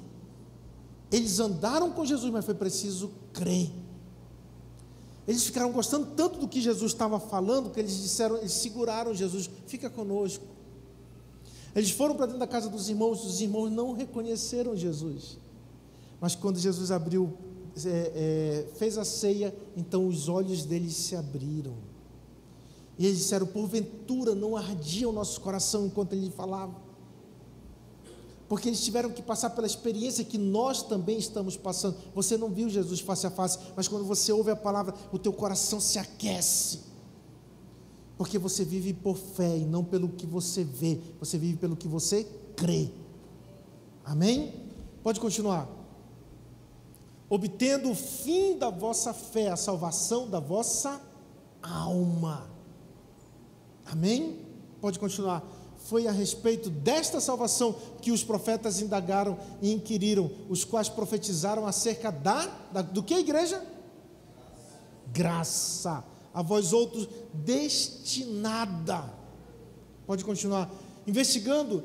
Eles andaram com Jesus, mas foi preciso crer. Eles ficaram gostando tanto do que Jesus estava falando, que eles seguraram Jesus: fica conosco. Eles foram para dentro da casa dos irmãos, os irmãos não reconheceram Jesus. Mas quando Jesus fez a ceia, então os olhos deles se abriram. E eles disseram: porventura não ardia o nosso coração enquanto ele falava? Porque eles tiveram que passar pela experiência que nós também estamos passando. Você não viu Jesus face a face, mas quando você ouve a palavra, o teu coração se aquece. Porque você vive por fé e não pelo que você vê. Você vive pelo que você crê. Amém? Pode continuar. Obtendo o fim da vossa fé, a salvação da vossa alma. Amém? Pode continuar. Foi a respeito desta salvação que os profetas indagaram e inquiriram, os quais profetizaram acerca do que, igreja? Graça. A vós outros destinada. Pode continuar. Investigando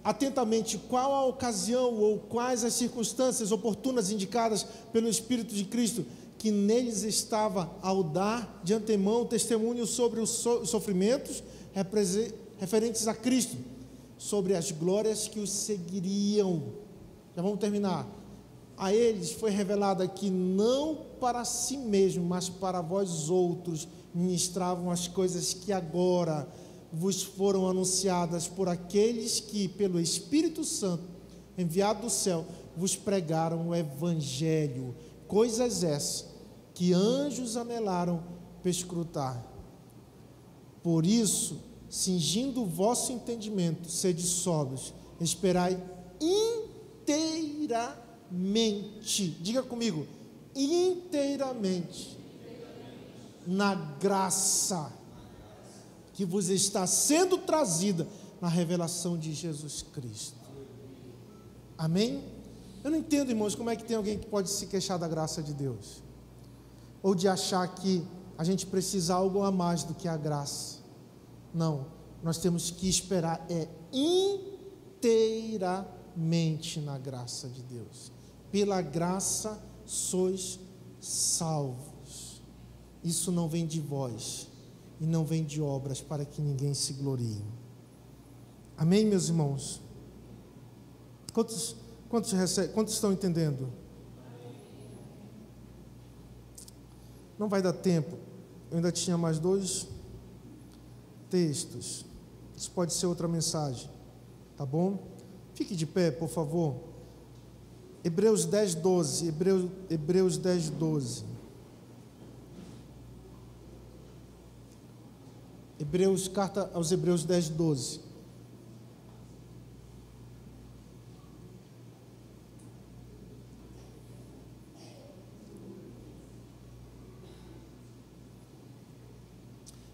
atentamente qual a ocasião ou quais as circunstâncias oportunas indicadas pelo Espírito de Cristo que neles estava ao dar de antemão testemunho sobre os sofrimentos referentes a Cristo, sobre as glórias que os seguiriam. Já vamos terminar. A eles foi revelada que não para si mesmo, mas para vós outros ministravam as coisas que agora vos foram anunciadas por aqueles que, pelo Espírito Santo, enviado do céu, vos pregaram o Evangelho, coisas essas que anjos anelaram perscrutar. Por isso, cingindo o vosso entendimento, sede sóbrios, esperai inteiramente, diga comigo, inteiramente, na graça que vos está sendo trazida na revelação de Jesus Cristo. Amém? Eu não entendo, irmãos, como é que tem alguém que pode se queixar da graça de Deus, ou de achar que a gente precisa algo a mais do que a graça. Não, nós temos que esperar inteiramente na graça de Deus. Pela graça sois salvos. Isso não vem de vós e não vem de obras, para que ninguém se glorie. Amém, meus irmãos? Quantos estão entendendo? Não vai dar tempo. Eu ainda tinha mais 2 textos. Isso pode ser outra mensagem, tá bom? Fique de pé, por favor. Hebreus 10, 12. Hebreus 10, 12. Carta aos Hebreus 10, 12.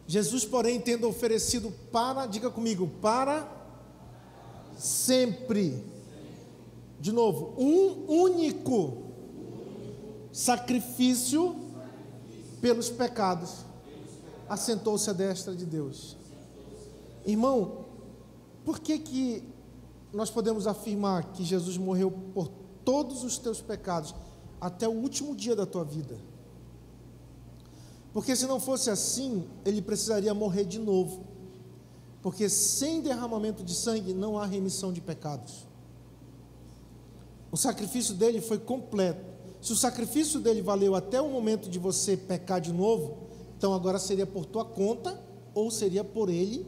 Jesus, porém, tendo oferecido para, diga comigo, para sempre, de novo, um único sacrifício pelos pecados, assentou-se à destra de Deus. Irmão, por que nós podemos afirmar que Jesus morreu por todos os teus pecados até o último dia da tua vida? Porque se não fosse assim, ele precisaria morrer de novo, porque sem derramamento de sangue não há remissão de pecados. O sacrifício dele foi completo. Se o sacrifício dele valeu até o momento de você pecar de novo, então agora seria por tua conta, ou seria por ele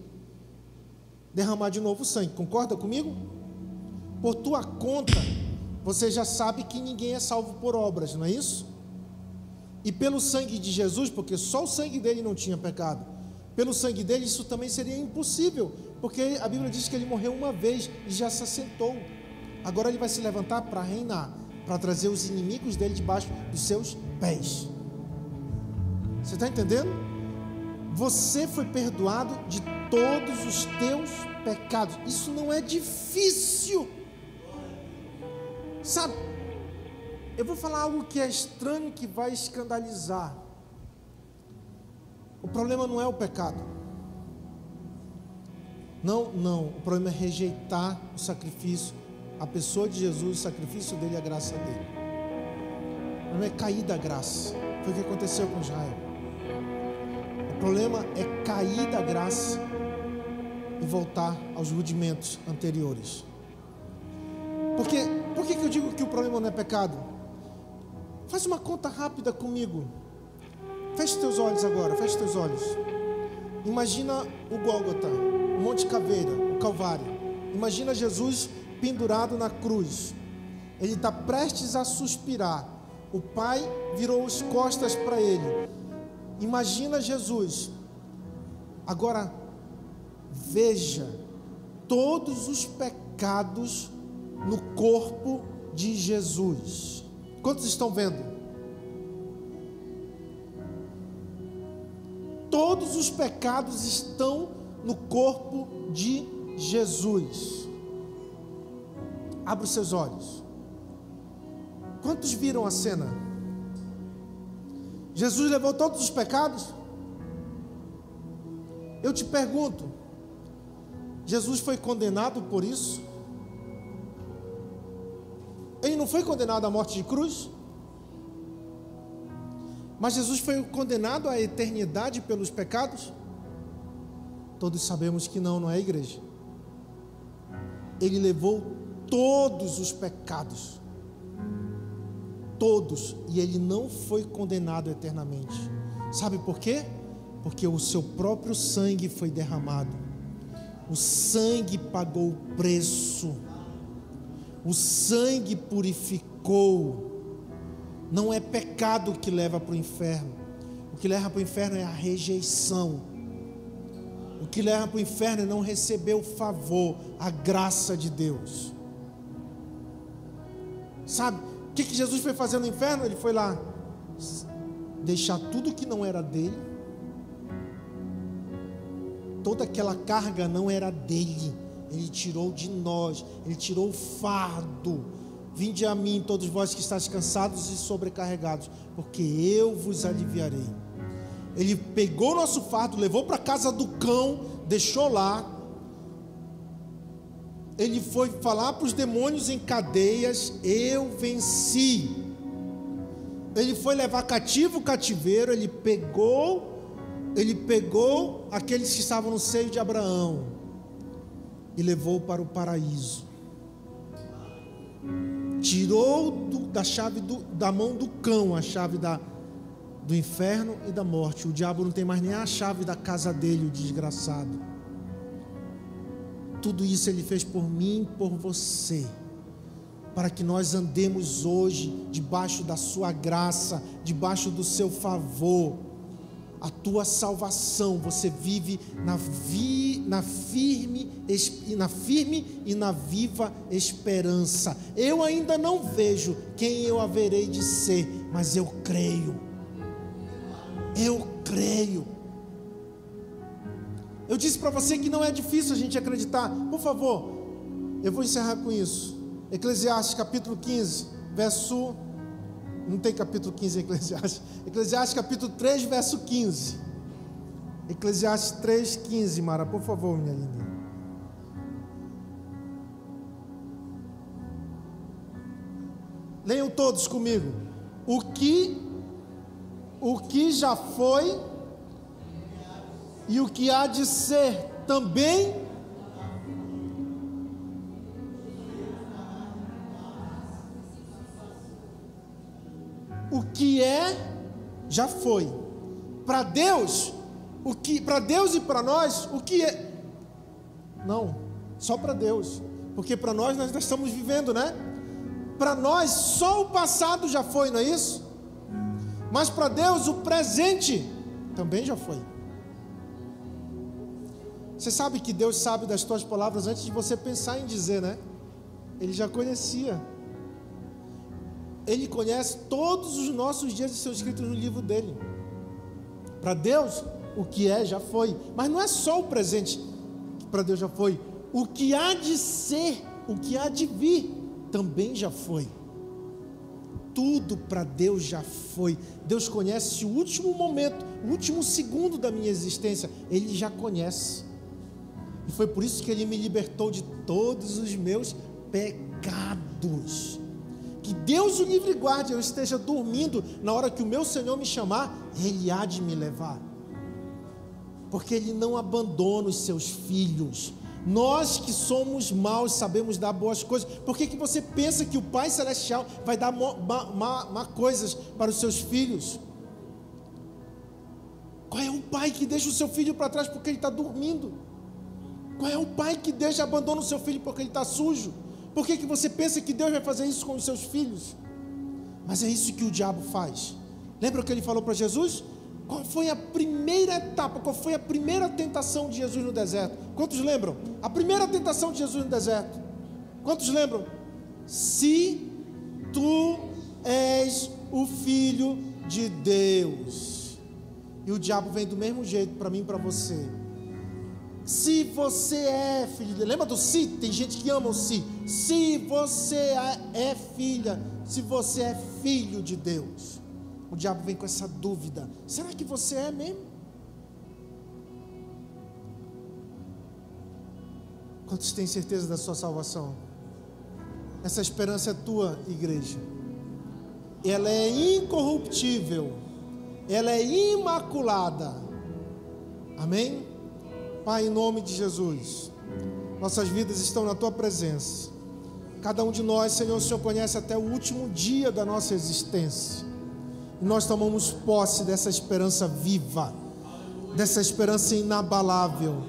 derramar de novo o sangue. Concorda comigo? Por tua conta, você já sabe que ninguém é salvo por obras, não é isso? E pelo sangue de Jesus, porque só o sangue dele não tinha pecado, pelo sangue dele isso também seria impossível, porque a Bíblia diz que ele morreu uma vez e já se assentou. Agora ele vai se levantar para reinar, para trazer os inimigos dele debaixo dos seus pés. Você está entendendo? Você foi perdoado de todos os teus pecados. Isso não é difícil, sabe? Eu vou falar algo que é estranho, que vai escandalizar. O problema não é o pecado. Não. O problema é rejeitar o sacrifício, a pessoa de Jesus, o sacrifício dele e a graça dele. O problema é cair da graça. Foi o que aconteceu com Israel. O problema é cair da graça e voltar aos rudimentos anteriores. Por que eu digo que o problema não é pecado? Faz uma conta rápida comigo. Feche teus olhos agora, feche teus olhos. Imagina o Gólgota, o Monte Caveira, o Calvário. Imagina Jesus pendurado na cruz. Ele está prestes a suspirar. O Pai virou as costas para ele. Imagina Jesus. Agora, veja todos os pecados no corpo de Jesus. Quantos estão vendo? Todos os pecados estão no corpo de Jesus. Abra os seus olhos. Quantos viram a cena? Jesus levou todos os pecados? Eu te pergunto, Jesus foi condenado por isso? Ele não foi condenado à morte de cruz? Mas Jesus foi condenado à eternidade pelos pecados? Todos sabemos que não, não é, igreja? Ele levou todos os pecados, todos, e ele não foi condenado eternamente. Sabe por quê? Porque o seu próprio sangue foi derramado. O sangue pagou o preço. O sangue purificou. Não é pecado que leva para o inferno. O que leva para o inferno é a rejeição. O que leva para o inferno é não receber o favor, a graça de Deus. Sabe, o que Jesus foi fazer no inferno? Ele foi lá deixar tudo que não era dele. Toda aquela carga não era dele. Ele tirou de nós. Ele tirou o fardo. Vinde a mim, todos vós que estáis cansados e sobrecarregados, porque eu vos aliviarei. Ele pegou o nosso fardo, levou para a casa do cão, deixou lá. Ele foi falar para os demônios em cadeias: eu venci. Ele foi levar cativo o cativeiro. Ele pegou aqueles que estavam no seio de Abraão e levou para o paraíso. Tirou da mão do cão a chave do inferno e da morte. O diabo não tem mais nem a chave da casa dele, o desgraçado. Tudo isso ele fez por mim e por você, para que nós andemos hoje debaixo da sua graça, debaixo do seu favor. A tua salvação, você vive na firme e na viva esperança. Eu ainda não vejo quem eu haverei de ser, mas eu creio. Eu creio. Eu disse para você que não é difícil a gente acreditar. Por favor, eu vou encerrar com isso. Eclesiastes capítulo 15, verso... Não tem capítulo 15 em Eclesiastes. Eclesiastes capítulo 3, verso 15. Eclesiastes 3, 15, Mara, por favor, minha linda. Leiam todos comigo. O que já foi e o que há de ser também o que é, já foi. Para Deus, para Deus e para nós, o que é? Não, só para Deus. Porque para nós estamos vivendo, né? Para nós, só o passado já foi, não é isso? Mas para Deus, o presente também já foi. Você sabe que Deus sabe das tuas palavras antes de você pensar em dizer, né? Ele já conhecia. Ele conhece todos os nossos dias que estão escritos no livro dele. Para Deus, o que é, já foi. Mas não é só o presente que para Deus já foi. O que há de ser, o que há de vir, também já foi. Tudo para Deus já foi. Deus conhece o último momento, o último segundo da minha existência. Ele já conhece. E foi por isso que Ele me libertou de todos os meus pecados. Que Deus o livre e guarde, eu esteja dormindo, na hora que o meu Senhor me chamar, Ele há de me levar. Porque Ele não abandona os seus filhos. Nós que somos maus, sabemos dar boas coisas. Por que você pensa que o Pai Celestial vai dar má coisas para os seus filhos? Qual é o pai que deixa o seu filho para trás porque ele está dormindo? Qual é o pai que deixa, abandona o seu filho porque ele está sujo? Por que você pensa que Deus vai fazer isso com os seus filhos? Mas é isso que o diabo faz. Lembra o que ele falou para Jesus? Qual foi a primeira etapa? Qual foi a primeira tentação de Jesus no deserto? Quantos lembram? A primeira tentação de Jesus no deserto. Quantos lembram? Se tu és o Filho de Deus. E o diabo vem do mesmo jeito para mim e para você. Se você é filho de Deus. Lembra do se? Tem gente que ama o se. Se você é filha, se você é filho de Deus. O diabo vem com essa dúvida. Será que você é mesmo? Quantos têm certeza da sua salvação? Essa esperança é tua, igreja. Ela é incorruptível. Ela é imaculada. Amém? Pai, em nome de Jesus, nossas vidas estão na tua presença. Cada um de nós, Senhor, o Senhor conhece até o último dia da nossa existência. E nós tomamos posse dessa esperança viva, dessa esperança inabalável,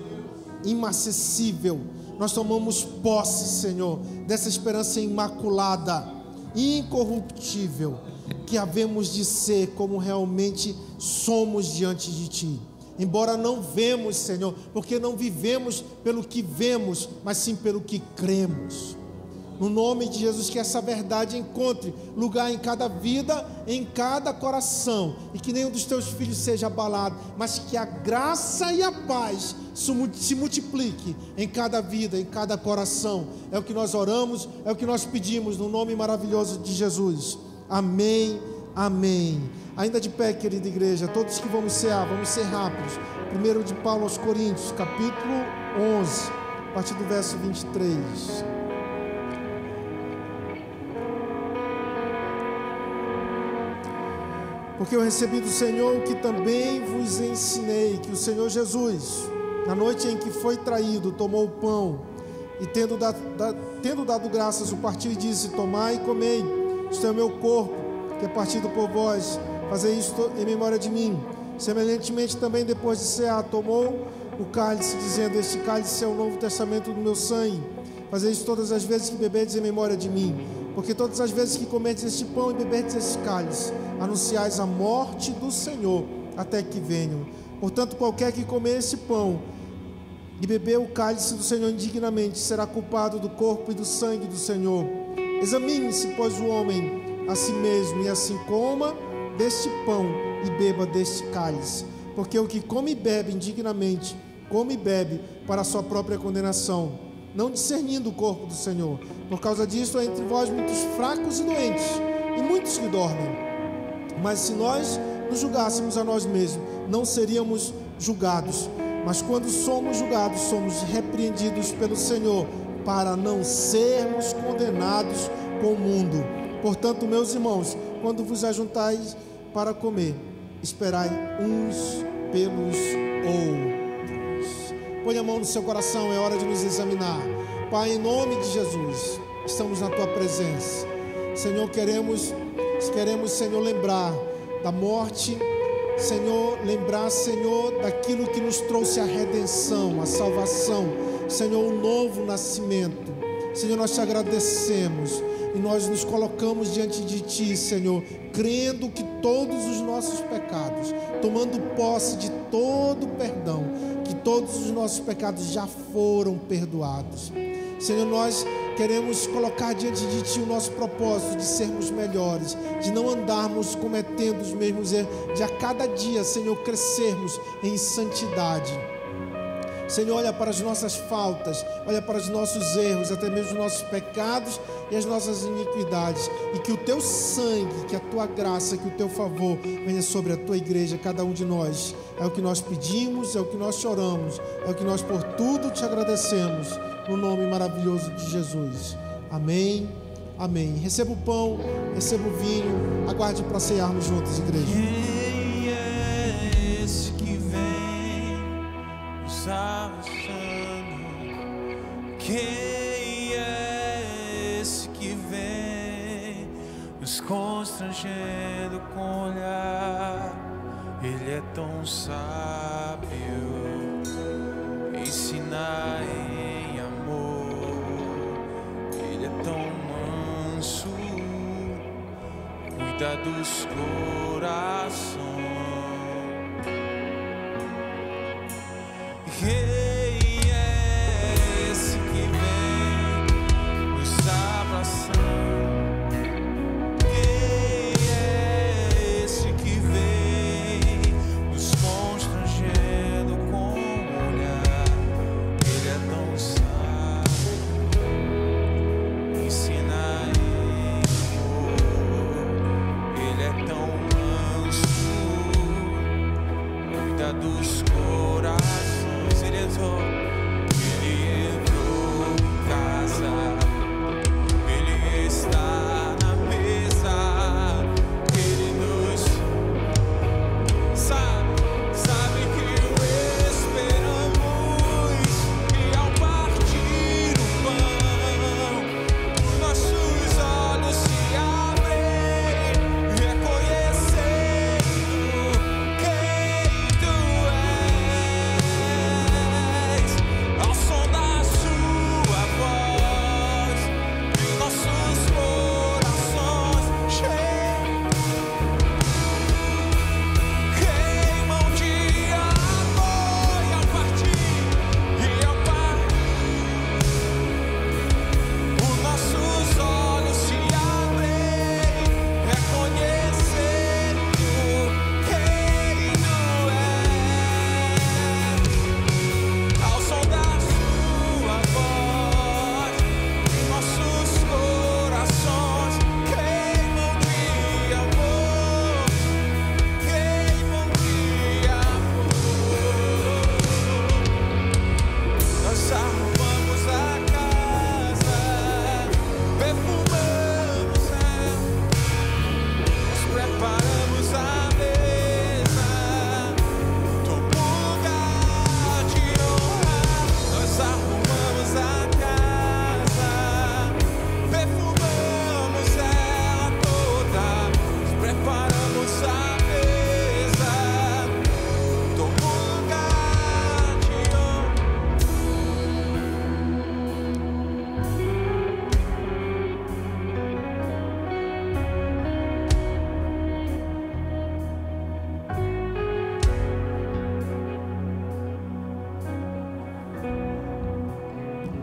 inacessível. Nós tomamos posse, Senhor, dessa esperança imaculada, incorruptível, que havemos de ser como realmente somos diante de Ti. Embora não vemos, Senhor, porque não vivemos pelo que vemos, mas sim pelo que cremos. No nome de Jesus, que essa verdade encontre lugar em cada vida, em cada coração, e que nenhum dos teus filhos seja abalado, mas que a graça e a paz se multiplique em cada vida, em cada coração. É o que nós oramos, é o que nós pedimos, no nome maravilhoso de Jesus. Amém, amém. Ainda de pé, querida igreja, todos que vamos ser rápidos. 1 de Paulo aos Coríntios, capítulo 11, a partir do verso 23. Porque eu recebi do Senhor o que também vos ensinei, que o Senhor Jesus, na noite em que foi traído, tomou o pão, e tendo dado graças, o partiu e disse: tomai e comei, isto é o meu corpo, que é partido por vós, fazei isto em memória de mim. Semelhantemente também, depois de cear, tomou o cálice, dizendo: este cálice é o novo testamento do meu sangue, fazei isso todas as vezes que beberdes em memória de mim. Porque todas as vezes que comerdes este pão e beberdes este cálice, anunciais a morte do Senhor até que venham. Portanto, qualquer que comer esse pão e beber o cálice do Senhor indignamente será culpado do corpo e do sangue do Senhor. Examine-se, pois, o homem a si mesmo, e assim coma deste pão e beba deste cálice. Porque o que come e bebe indignamente, come e bebe para a sua própria condenação, não discernindo o corpo do Senhor. Por causa disso, há entre vós muitos fracos e doentes, e muitos que dormem. Mas se nós nos julgássemos a nós mesmos, não seríamos julgados. Mas quando somos julgados, somos repreendidos pelo Senhor, para não sermos condenados com o mundo. Portanto, meus irmãos, quando vos ajuntais para comer, esperai uns pelos outros. Põe a mão no seu coração, é hora de nos examinar. Pai, em nome de Jesus, estamos na tua presença. Senhor, queremos, Senhor, lembrar da morte, Senhor, lembrar, Senhor, daquilo que nos trouxe a redenção, a salvação, Senhor, o novo nascimento. Senhor, nós te agradecemos e nós nos colocamos diante de Ti, Senhor, crendo que todos os nossos pecados, tomando posse de todo o perdão, que todos os nossos pecados já foram perdoados. Senhor, nós queremos colocar diante de Ti o nosso propósito de sermos melhores, de não andarmos cometendo os mesmos erros, de a cada dia, Senhor, crescermos em santidade. Senhor, olha para as nossas faltas, olha para os nossos erros, até mesmo os nossos pecados e as nossas iniquidades, e que o Teu sangue, que a Tua graça, que o Teu favor venha sobre a Tua igreja, cada um de nós. É o que nós pedimos, é o que nós choramos, é o que nós por tudo Te agradecemos, no nome maravilhoso de Jesus. Amém, amém. Receba o pão, receba o vinho, aguarde para cearmos juntos, igreja. Quem é esse que vem nos abraçando? Quem é esse que vem nos constrangendo com olhar? Ele é tão sábio, ensina em amor. Ele é tão manso, cuida dos corações. Quem é esse que vem nos abraçando? Quem é esse que vem nos constrangendo com o olhar? Ele é tão sábio, ensina em amor. Ele é tão manso, cuida dos corações. Ele entrou em casa, ele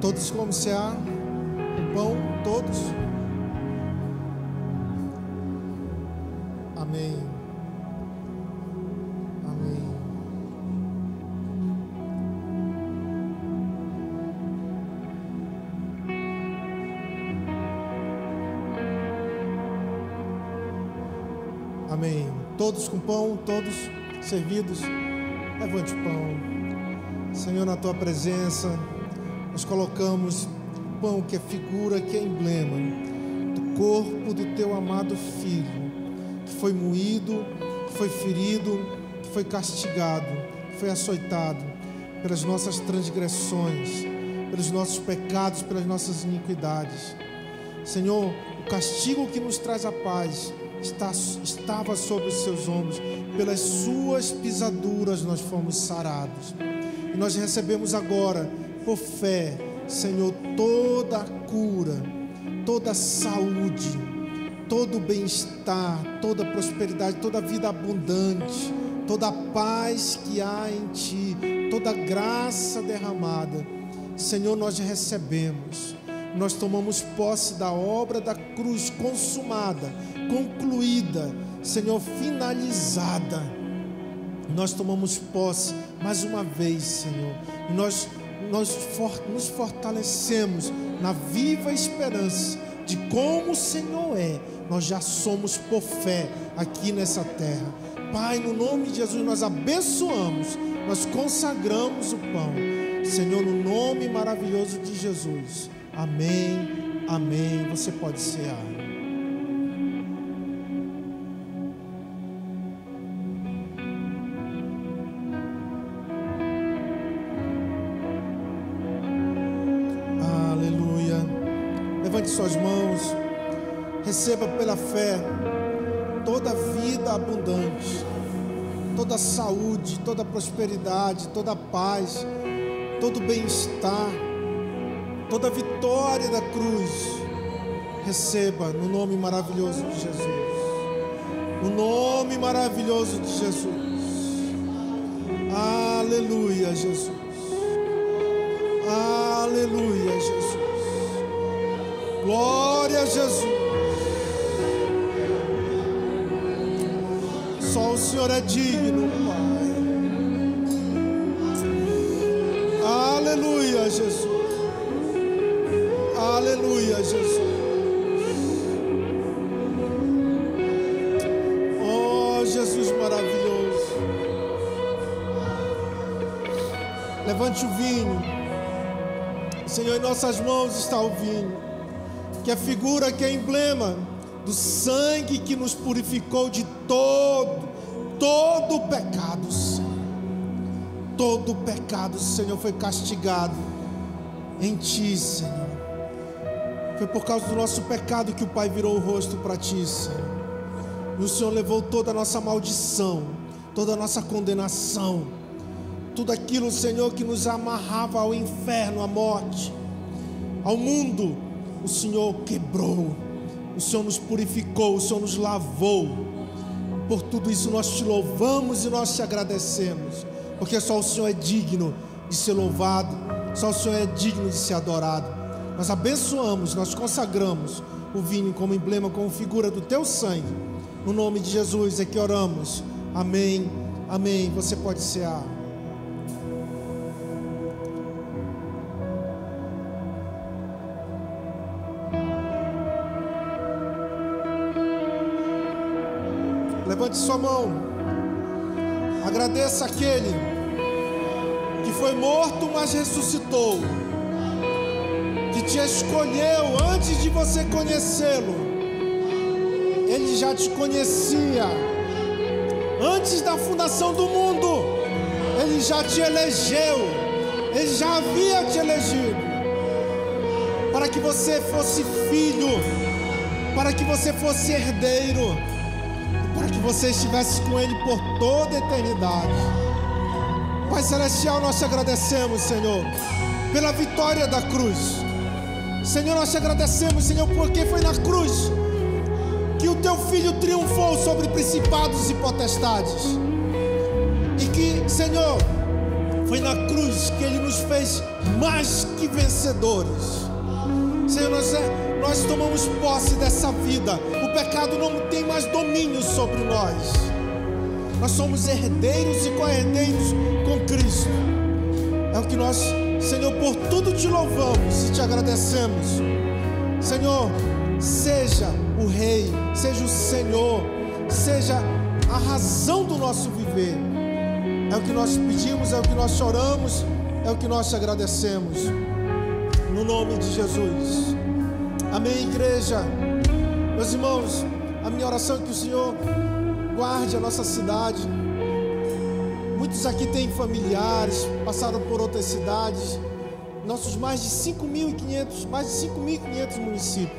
Todos como cear o pão, todos. Amém. Amém. Amém. Todos com pão, todos servidos. Levante o pão. Senhor, na tua presença, nós colocamos o pão que é figura, que é emblema do corpo do teu amado Filho, que foi moído, que foi ferido, que foi castigado, que foi açoitado pelas nossas transgressões, pelos nossos pecados, pelas nossas iniquidades. Senhor, o castigo que nos traz a paz estava sobre os seus ombros, pelas suas pisaduras nós fomos sarados. E nós recebemos agora, por fé, Senhor, toda a cura, toda a saúde, todo o bem-estar, toda a prosperidade, toda a vida abundante, toda a paz que há em Ti, toda a graça derramada. Senhor, nós recebemos, nós tomamos posse da obra da cruz consumada, concluída, Senhor, finalizada. Nós tomamos posse mais uma vez, Senhor, e nós nos fortalecemos na viva esperança de como o Senhor é. Nós já somos por fé aqui nessa terra. Pai, no nome de Jesus, nós abençoamos, nós consagramos o pão, Senhor, no nome maravilhoso de Jesus. Amém, amém. Você pode cear. Levante suas mãos, receba pela fé toda vida abundante, toda saúde, toda prosperidade, toda paz, todo bem-estar, toda vitória da cruz. Receba no nome maravilhoso de Jesus, no nome maravilhoso de Jesus. Aleluia, Jesus. Aleluia, Jesus. Glória a Jesus. Só o Senhor é digno, Pai. Aleluia, Jesus. Aleluia, Jesus. Oh, Jesus maravilhoso. Levante o vinho. Senhor, em nossas mãos está o vinho, que é figura, que é emblema do sangue que nos purificou de todo o pecado, Senhor. Todo o pecado, Senhor, foi castigado em Ti, Senhor. Foi por causa do nosso pecado que o Pai virou o rosto para Ti, Senhor. E o Senhor levou toda a nossa maldição, toda a nossa condenação, tudo aquilo, Senhor, que nos amarrava ao inferno, à morte, ao mundo. O Senhor quebrou, o Senhor nos purificou, o Senhor nos lavou. Por tudo isso nós Te louvamos e nós Te agradecemos, porque só o Senhor é digno de ser louvado, só o Senhor é digno de ser adorado. Nós abençoamos, nós consagramos o vinho como emblema, como figura do Teu sangue. No nome de Jesus é que oramos. Amém, amém. Você pode cear. Levante sua mão, agradeça aquele que foi morto, mas ressuscitou, que te escolheu antes de você conhecê-lo. Ele já te conhecia antes da fundação do mundo. Ele já te elegeu, Ele já havia te elegido para que você fosse filho, para que você fosse herdeiro, para que você estivesse com Ele por toda a eternidade. Pai Celestial, nós te agradecemos, Senhor, pela vitória da cruz. Senhor, nós te agradecemos, Senhor, porque foi na cruz que o Teu Filho triunfou sobre principados e potestades. E que, Senhor, Foi na cruz que Ele nos fez mais que vencedores. Senhor, nós tomamos posse dessa vida. O pecado não tem mais domínio sobre nós. Nós somos herdeiros e co-herdeiros com Cristo. É o que nós, Senhor, por tudo te louvamos e te agradecemos. Senhor, seja o Rei, seja o Senhor, seja a razão do nosso viver. É o que nós pedimos, é o que nós choramos, é o que nós te agradecemos. No nome de Jesus. Amém, igreja. Meus irmãos, a minha oração é que o Senhor guarde a nossa cidade. Muitos aqui têm familiares, passaram por outras cidades. Nossos mais de 5.500 municípios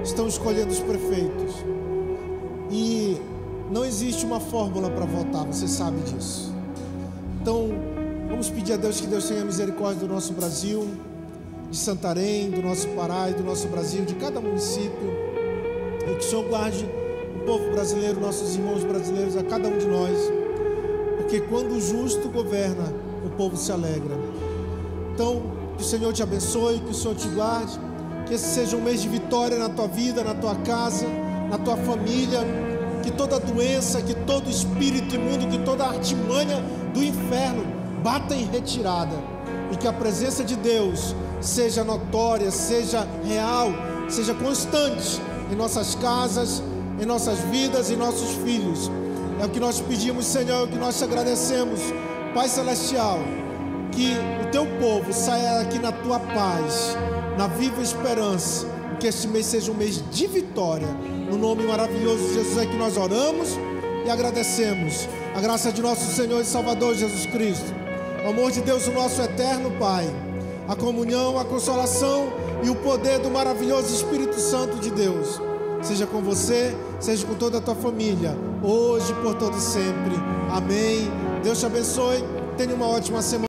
estão escolhendo os prefeitos. E não existe uma fórmula para votar, você sabe disso. Então, vamos pedir a Deus que Deus tenha misericórdia do nosso Brasil, de Santarém, do nosso Pará e do nosso Brasil, de cada município. E que o Senhor guarde o povo brasileiro, nossos irmãos brasileiros, a cada um de nós. Porque quando o justo governa, o povo se alegra. Então, que o Senhor te abençoe, que o Senhor te guarde, que esse seja um mês de vitória na tua vida, na tua casa, na tua família, que toda doença, que todo espírito imundo, que toda artimanha do inferno bata em retirada, e que a presença de Deus seja notória, seja real, seja constante em nossas casas, em nossas vidas e nossos filhos. É o que nós pedimos, Senhor, é o que nós te agradecemos, Pai Celestial. Que o teu povo saia aqui na tua paz, na viva esperança, que este mês seja um mês de vitória. No nome maravilhoso de Jesus é que nós oramos e agradecemos. A graça de nosso Senhor e Salvador Jesus Cristo, o amor de Deus, o nosso eterno Pai, a comunhão, a consolação e o poder do maravilhoso Espírito Santo de Deus seja com você, seja com toda a tua família, hoje, por todo e sempre. Amém. Deus te abençoe. Tenha uma ótima semana.